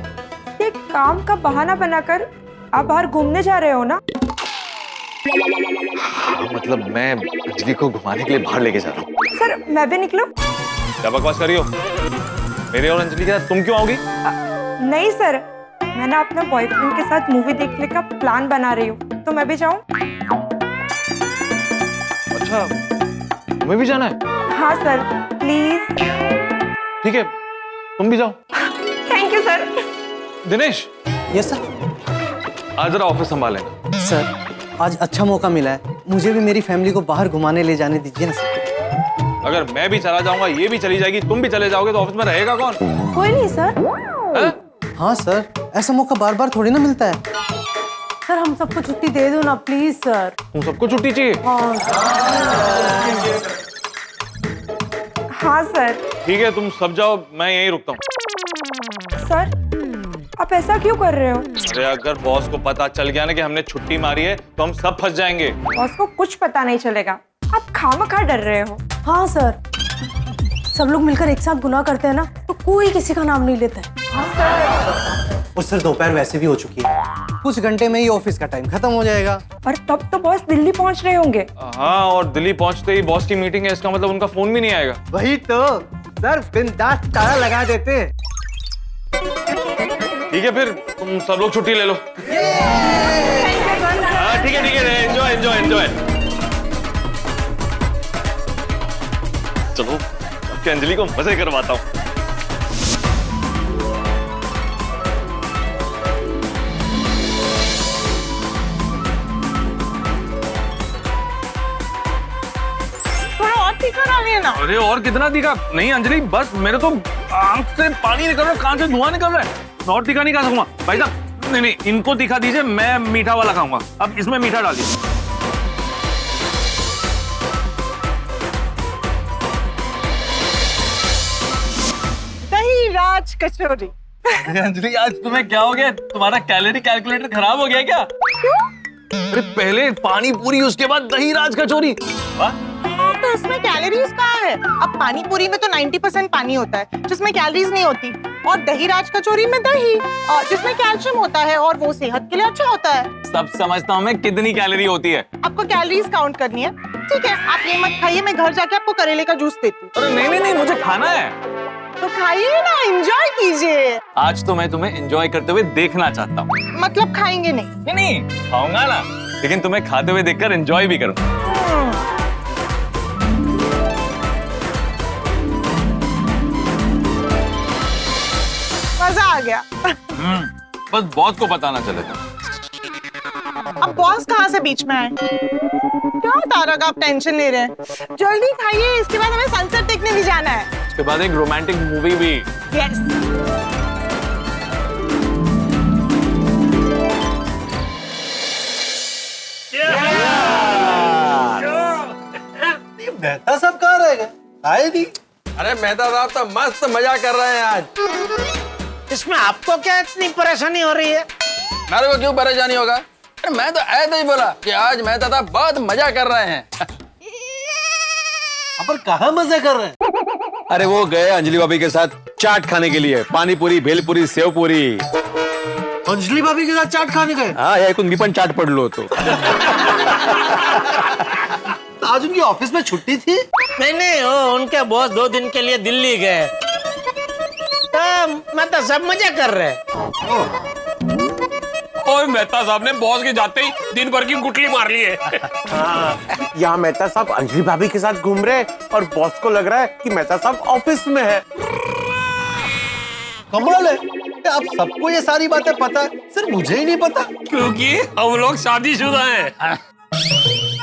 ये काम का बहाना बनाकर आप बाहर घूमने जा रहे हो ना? मतलब मैं अंजलि को घुमाने के लिए बाहर लेके जा रहा हूँ। सर मैं भी निकलूं? क्या बकवास कर रही हो? मेरे और अंजलि के साथ तुम क्यों आओगी? नहीं सर, मैं ना अपना बॉयफ्रेंड के साथ मूवी देखने का प्लान बना रही हूँ, तो मैं भी जाऊँ? अच्छा, तुम्हें भी जाना है? हाँ सर प्लीज। ठीक है, तुम भी जाओ। Thank you sir. Dinesh. Yes sir. आज जरा ऑफिस संभालेंगे। सर आज अच्छा मौका मिला है, मुझे भी मेरी फैमिली को बाहर घुमाने ले जाने दीजिए ना सर। अगर मैं भी चला जाऊंगा, ये भी चली जाएगी, तुम भी चले जाओगे, तो ऑफिस में रहेगा कौन? कोई नहीं सर। हाँ सर, ऐसा मौका बार बार थोड़ी ना मिलता है। सर हम सबको छुट्टी दे दो ना प्लीज सर। तुम सबको छुट्टी चाहिए? हाँ सर। ठीक है, तुम सब जाओ, मैं यहीं रुकता हूँ। सर आप ऐसा क्यों कर रहे हो? अरे अगर बॉस को पता चल गया ना कि हमने छुट्टी मारी है तो हम सब फंस जाएंगे। बॉस को कुछ पता नहीं चलेगा, आप खामखा डर रहे हो। हाँ सर, सब लोग मिलकर एक साथ गुनाह करते हैं ना तो कोई किसी का नाम नहीं लेता है। और सर दोपहर वैसे भी हो चुकी है, कुछ घंटे में ही ऑफिस का टाइम खत्म हो जाएगा। और तब तो बॉस दिल्ली पहुंच रहे होंगे। हाँ, और दिल्ली पहुंचते ही बॉस की मीटिंग है, इसका मतलब उनका फोन भी नहीं आएगा। वही तो सर, बिंदास ताला लगा देते हैं। ठीक है, फिर तुम सब लोग छुट्टी ले लो। हाँ ठीक है, एंजॉय एंजॉय एंजॉय। चलो आपके अंजलि को मजे करवाता हूँ। अरे और कितना तीखा? नहीं अंजलि, बस मेरे तो आंख से पानी निकल रहा है, कान से धुआं निकल रहा है। और तीखा नहीं खा सकूंगा भाई साहब। नहीं, इनको तीखा दीजिए, मैं मीठा वाला खाऊंगा। अब इसमें मीठा डालिए। दही राज कचौरी। अंजलि आज तुम्हें क्या हो गया? तुम्हारा कैलोरी कैलकुलेटर खराब हो गया क्या? अरे पहले पानी पूरी, उसके बाद दही राज कचौरी। वाह, तो इसमें कैलोरीज कहाँ है? अब पानी पूरी में तो 90% पानी होता है जिसमें कैलोरीज नहीं होती, और दही राज कचौरी में दही जिसमें कैल्शियम होता है और वो सेहत के लिए अच्छा होता है। सब समझता हूँ मैं, कितनी कैलोरी होती है। आपको कैलोरीज काउंट करनी है? ठीक है, आप ये मत खाइए, मैं घर जाके आपको करेले का जूस देती हूँ। अरे नहीं, मुझे खाना है। तो खाइए ना, एंजॉय कीजिए। आज तो मैं तुम्हें एंजॉय करते हुए देखना चाहता हूँ। मतलब खाएंगे नहीं? नहीं खाऊंगा ना, लेकिन तुम्हें खाते हुए देखकर एंजॉय भी करूँ। मजा आ गया। बस बॉस को पता ना चले था। अब बॉस कहाँ से बीच में आए? क्या तारक आप टेंशन ले रहे हैं? जल्दी खाइए, इसके बाद हमें सनसेट देखने भी जाना है। उसके बाद एक रोमांटिक मूवी भी। यस। मेहता सब कहाँ रह गए? आए नहीं। अरे मेहता साहब तो मस्त मजा कर रहे हैं आज। इसमें आपको क्या इतनी परेशानी हो रही है? मेरे को क्यों परेशानी होगा? अरे मैं तो ऐसे ही बोला कि आज मेहता साहब बहुत मजा कर रहे हैं। पर कहाँ मजा कर रहे हैं? अरे वो गए अंजलि भाभी के साथ चाट खाने के लिए, पानी पूरी, भेलपुरी, सेव पूरी। अंजलि भाभी के साथ चाट खाने गए? हाँ, या मी पण चाट पडलो तो। आज उनकी ऑफिस में छुट्टी थी? नहीं, वो उनके बॉस 2 दिन के लिए दिल्ली गए, तो मतलब सब मजा कर रहे हैं। और मेहता साहब ने बॉस के जाते ही दिन भर की गुटली मार ली है। यहाँ मेहता साहब अंजलि भाभी के साथ घूम रहे हैं और बॉस को लग रहा है कि मेहता साहब ऑफिस में है। कमाल है, आप सबको ये सारी बातें पता है, सिर्फ मुझे ही नहीं पता। क्योंकि हम लोग शादीशुदा हैं।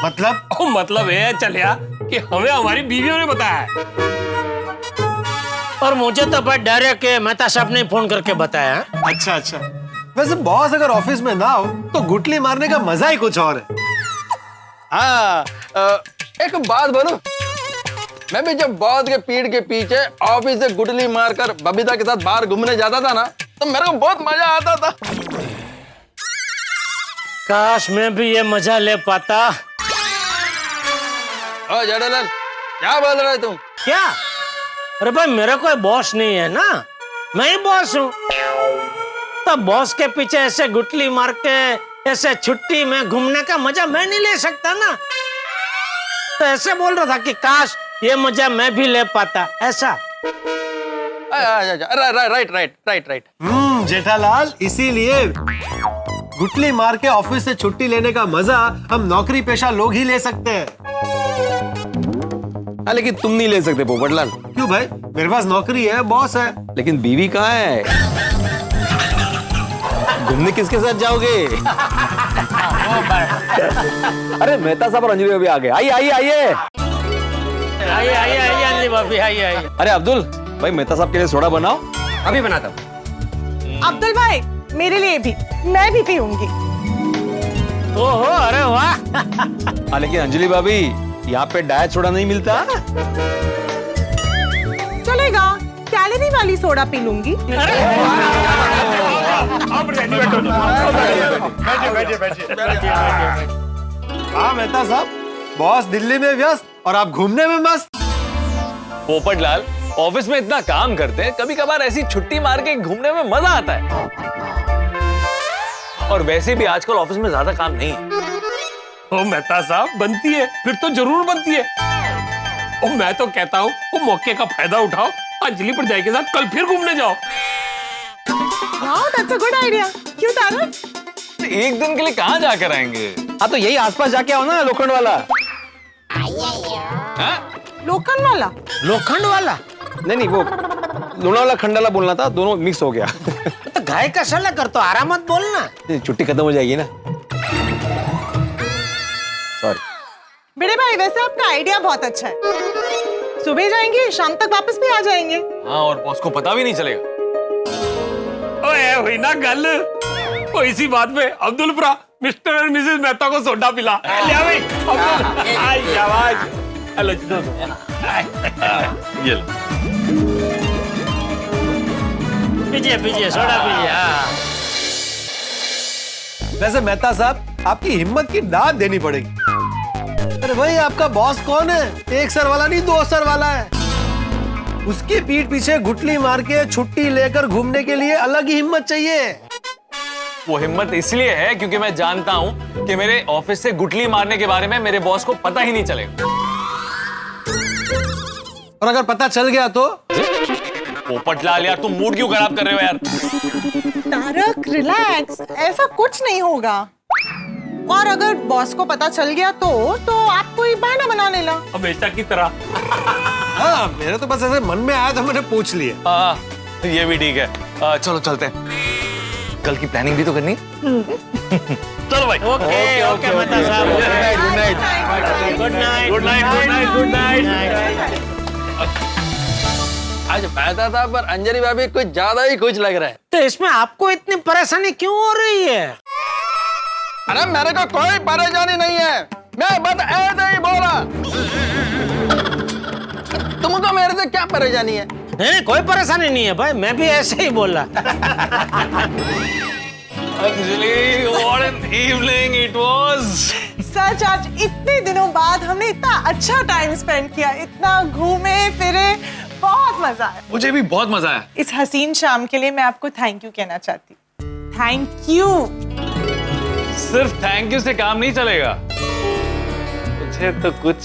मतलब ये चलिया कि हमें हमारी बीवियों ने बताया है। और मुझे तो बहुत डर है कि मेहता साहब ने फोन करके बताया। अच्छा, वैसे बॉस अगर ऑफिस में ना हो तो गुटली मारने का मजा ही कुछ और है। हाँ, एक बात बोलूं, मैं भी जब बॉस के पीठ के पीछे ऑफिस से गुटली मारकर बबीता के साथ बाहर घूमने जाता था ना, तो मेरे को बहुत मजा आता था। काश मैं भी ये मजा ले पाता। ओ जेठालाल, क्या बोल रहे तुम? क्या? अरे भाई मेरा कोई बॉस नहीं है ना, मैं ही बॉस हूँ। तो बॉस के पीछे ऐसे गुटली मार के ऐसे छुट्टी में घूमने का मजा मैं नहीं ले सकता ना। तो ऐसे बोल रहा था कि काश ये मजा मैं भी ले पाता, ऐसा। राइट। जेठालाल, इसीलिए गुटली मार के ऑफिस से छुट्टी लेने का मजा हम नौकरी पेशा लोग ही ले सकते हैं। हाँ, लेकिन तुम नहीं ले सकते पोपटलाल। क्यों भाई? मेरे पास नौकरी है, बॉस है। लेकिन बीवी कहाँ है? घूमने किसके साथ जाओगे? अरे मेहता साहब और अंजलि भाभी आ गए। आइए आइए आइए आइए आइए आइए अंजलि भाभी आइए आइए। अरे अब्दुल भाई, मेहता साहब के लिए सोडा बनाओ। अभी बनाता हूँ। अब्दुल भाई मेरे लिए भी, मैं भी पीऊंगी। ओहो अरे वाह। हाँ लेकिन अंजलि भाभी, यहाँ पे डाइट सोडा नहीं मिलता। चलेगा, कैलोरी वाली सोडा पी लूंगी। हाँ मेहता साहब, बॉस दिल्ली में व्यस्त और आप घूमने में मस्त। पोपटलाल, ऑफिस में इतना काम करते हैं, कभी कभार ऐसी छुट्टी मार के घूमने में मजा आता है। और वैसे भी आजकल ऑफिस में ज्यादा काम नहीं है। ओ मेहता साहब, बनती है, फिर तो जरूर बनती है। ओ मैं तो कहता हूँ वो मौके का फायदा उठाओ, अंजलि पर जाए के साथ कल फिर घूमने जाओ। वाह, दैट्स अ गुड आइडिया। क्यों तारा? एक दिन के लिए कहाँ जाकर आएंगे? हाँ तो यही आसपास जाके आओ ना, लोखंड वाला। लोखंड वाला? लोखंड वाला? नहीं नहीं, वो लोनावाला खंडाला बोलना था, दोनों मिक्स हो गया। तो घाय कशाला करतो, आरामात बोल ना। छुट्टी खत्म हो जाएगी ना। सॉरी। बड़े भाई, वैसे आपका आइडिया बहुत अच्छा है। सुबह जाएंगे, शाम तक वापस भी आ जाएंगे। हाँ, और बॉस को पता भी नहीं चलेगा। ओए हुई ना गल। ओ इसी बात पे अब्दुलपुरा मिस्टर एंड मिसेस मेहता को सोडा पिला। ले आ भाई अब्दुल। आई शाबाश। हेलो जी, ये लो। पीजिए पीजिए, सोडा पीजिए। वैसे मेहता साहब, आपकी हिम्मत की दाद देनी पड़ेगी। अरे भाई, आपका बॉस कौन है? एक सर वाला नहीं, 2 सर वाला है। उसकी पीठ पीछे घुटली मार के छुट्टी लेकर घूमने के लिए अलग ही हिम्मत चाहिए। वो हिम्मत इसलिए है क्योंकि मैं जानता हूं कि मेरे ऑफिस से गुटली मारने के बारे में मेरे बॉस को पता ही नहीं चलेगा। और अगर पता चल गया तो? पोपटलाल यार, तुम मूड क्यों खराब कर रहे हो यार? तारक रिलैक्स, ऐसा कुछ नहीं होगा। और अगर बॉस को पता चल गया तो आप कोई बहाना बना लेना। हमेशा की तरह। हाँ, मेरे तो बस ऐसे मन में आया तो मैंने पूछ लिया। ये भी ठीक है। चलो चलते हैं, कल की प्लानिंग भी तो करनी है। चलो भाई। ओके ओके मेहता साहब। Good night good night good night good night good night. आज मेहता साहब पर अंजलि भाभी कुछ ज्यादा ही खुश लग रहा है। तो इसमें आपको इतनी परेशानी क्यों हो रही है? अरे मेरे को कोई परेशानी नहीं है, मैं बस ऐसे ही बोला। तुमको मेरे से क्या परेशानी है? नहीं, कोई परेशानी नहीं है भाई, मैं भी ऐसे ही बोला। Anjali, what an evening it was. सच, आज इतने दिनों बाद हमने इतना अच्छा टाइम स्पेंड किया, इतना घूमे फिरे, बहुत मजा आया। मुझे भी बहुत मजा आया। इस हसीन शाम के लिए मैं आपको थैंक यू कहना चाहती हूँ। Thank you. सिर्फ थैंक यू से काम नहीं चलेगा, मुझे तो कुछ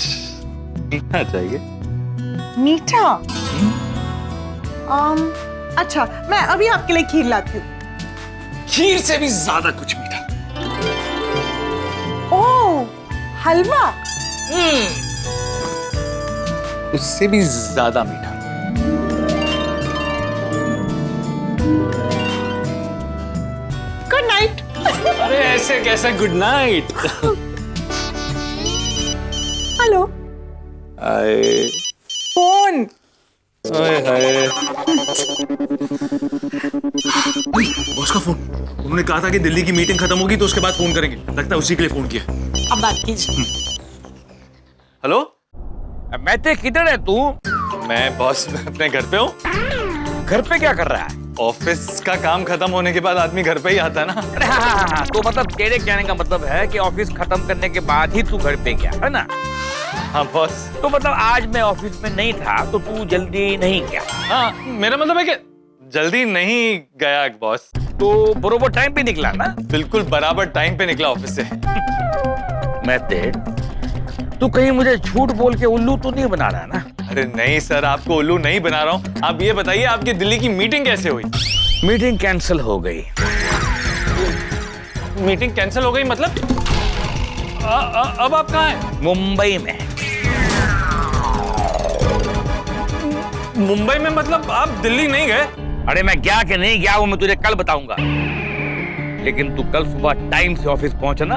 मीठा चाहिए। मीठा? अच्छा, मैं अभी आपके लिए खीर लाती हूँ। खीर से भी ज्यादा कुछ मीठा। ओह, हलवा? उससे भी ज्यादा मीठा। Good night. अरे ऐसे कैसे गुड नाइट? हेलो। आए फोन। बॉस का फोन। उन्होंने कहा था कि दिल्ली की मीटिंग खत्म होगी तो उसके बाद फोन करेंगे। लगता है उसी के लिए फोन किया। अब बात कीजिए। हेलो, मैते किधर है तू? मैं बॉस अपने घर पे हूँ। घर पे क्या कर रहा है? ऑफिस का काम खत्म होने के बाद आदमी घर पे ही आता है ना। अरे हाँ, तो मतलब तेरे कहने का मतलब है कि ऑफिस खत्म करने के बाद ही तू घर पे गया है ना? हाँ बॉस। तो मतलब आज मैं ऑफिस में नहीं था तो तू जल्दी नहीं गया? हाँ, मेरा मतलब है कि जल्दी नहीं गया बॉस। तो बरोबर टाइम पे निकला ना? बिल्कुल बराबर टाइम पे निकला ऑफिस से। मैते, तू कहीं मुझे झूठ बोल के उल्लू तो नहीं बना रहा ना? अरे नहीं सर, आपको उल्लू नहीं बना रहा हूँ। आप ये बताइए, आपकी दिल्ली की मीटिंग कैसे हुई? मीटिंग कैंसिल हो गई। मीटिंग कैंसिल हो गई मतलब? अब आप कहाँ हैं? मुंबई में। मुंबई में मतलब आप दिल्ली नहीं गए? अरे मैं गया कि नहीं गया वो मैं तुझे कल बताऊंगा। लेकिन तू कल सुबह टाइम से ऑफिस पहुंचना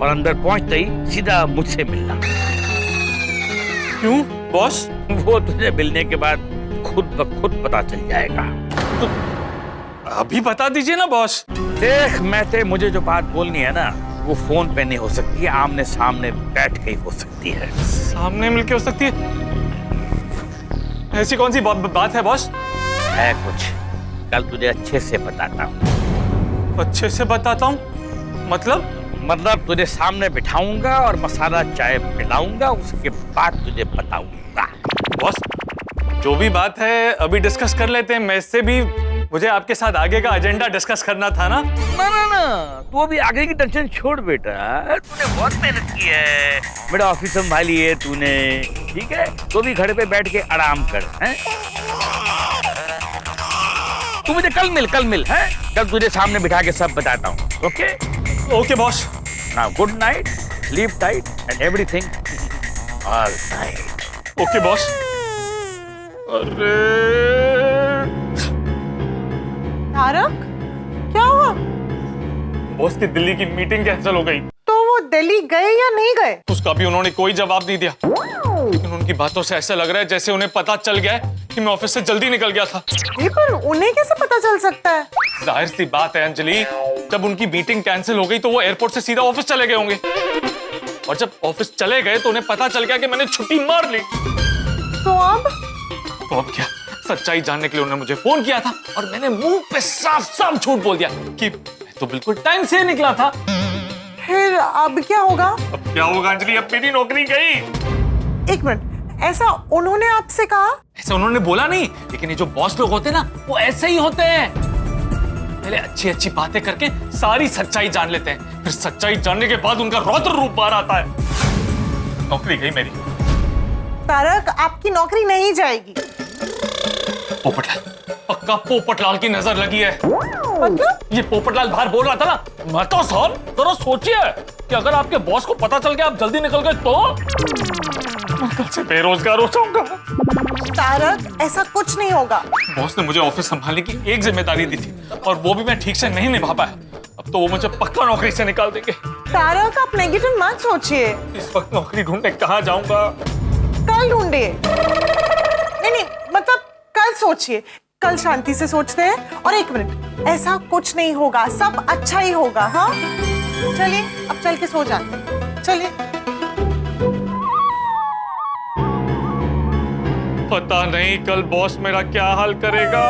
और अंदर पहुंचते ही सीधा मुझसे मिलना। क्यों बॉस? वो तुझे मिलने के बाद खुद ब खुद पता चल जाएगा। तो अभी बता दीजिए ना बॉस। देख महते, मुझे जो बात बोलनी है ना वो फोन पे नहीं हो सकती, आमने सामने बैठ के ही हो सकती है। सामने मिलके हो सकती है? ऐसी कौन सी बात है बॉस? है कुछ, कल तुझे अच्छे से बताता हूँ। अच्छे से बताता हूँ? मतलब तुझे सामने बिठाऊंगा और मसाला चाय पिलाऊंगा, उसके बाद तुझे बताऊंगा। बॉस जो भी बात है अभी डिस्कस कर लेते हैं। मैं इससे भी मुझे आपके साथ आगे का एजेंडा डिस्कस करना था ना। ना तू अभी आगे की टेंशन छोड़ बेटा, तूने बहुत मेहनत की है, बड़ा ऑफिस संभाली है तूने, ठीक है? तो भी घर पे बैठ के आराम कर, हैं? तू मुझे कल मिल, हैं? कल तुझे सामने बिठा के सब बताता हूँ। Okay? Okay boss. Now good night, sleep tight and everything all right. Okay boss. अरे तारक, क्या हुआ? बॉस की दिल्ली की मीटिंग कैंसिल हो गई। तो वो दिल्ली गए या नहीं गए? उसका भी उन्होंने कोई जवाब नहीं दिया, लेकिन उनकी बातों से ऐसा लग रहा है जैसे उन्हें पता चल गया है कि मैं ऑफिस से जल्दी निकल गया था। ये पर उन्हें कैसे पता चल सकता है? जाहिर सी बात है अंजलि, जब उनकी मीटिंग कैंसिल हो गई तो वो एयरपोर्ट से सीधा ऑफिस चले गए होंगे, और जब ऑफिस चले गए तो उन्हें पता चल गया कि मैंने छुट्टी मार ली। तो अब क्या? सच्चाई जानने के लिए उन्होंने मुझे फोन किया था और मैंने मुंह पे साफ साफ झूठ बोल दिया कि मैं तो बिल्कुल टाइम से निकला था। फिर अब क्या होगा? अब क्या होगा अंजलि? अब मेरी नौकरी गई। एक मिनट, ऐसा उन्होंने आपसे कहा? ऐसा उन्होंने बोला नहीं, लेकिन ये जो बॉस लोग होते हैं ना वो ऐसे ही होते हैं। पहले अच्छी अच्छी बातें करके सारी सच्चाई जान लेते हैं, फिर सच्चाई जानने के बाद उनका रौद्र रूप बाहर आता है। नौकरी गई मेरी। तारक, आपकी नौकरी नहीं जाएगी। पोपटलाल, पक्का पोपटलाल की नजर लगी है। मतलब? ये पोपटलाल बाहर बोल रहा था ना, मैं तो सर जरा सोचिए कि अगर आपके बॉस को पता चल गया आप जल्दी निकल गए तो मैं कल से बेरोजगार हो जाऊंगा। तारक, ऐसा कुछ नहीं होगा। बॉस ने मुझे ऑफिस संभालने की एक जिम्मेदारी दी थी और वो भी मैं ठीक से नहीं निभा पाया। अब तो वो मुझे पक्का नौकरी से निकाल देंगे। तारक, आप नेगेटिव मत सोचिए। इस वक्त नौकरी ढूंढने कहाँ जाऊंगा? कल ढूंढिए। नहीं, मतलब कल सोचिए, कल शांति से सोचते हैं। और एक मिनट, ऐसा कुछ नहीं होगा, सब अच्छा ही होगा। हाँ चलिए, अब चल के सो जाते हैं। चलिए। पता नहीं कल बॉस मेरा क्या हाल करेगा।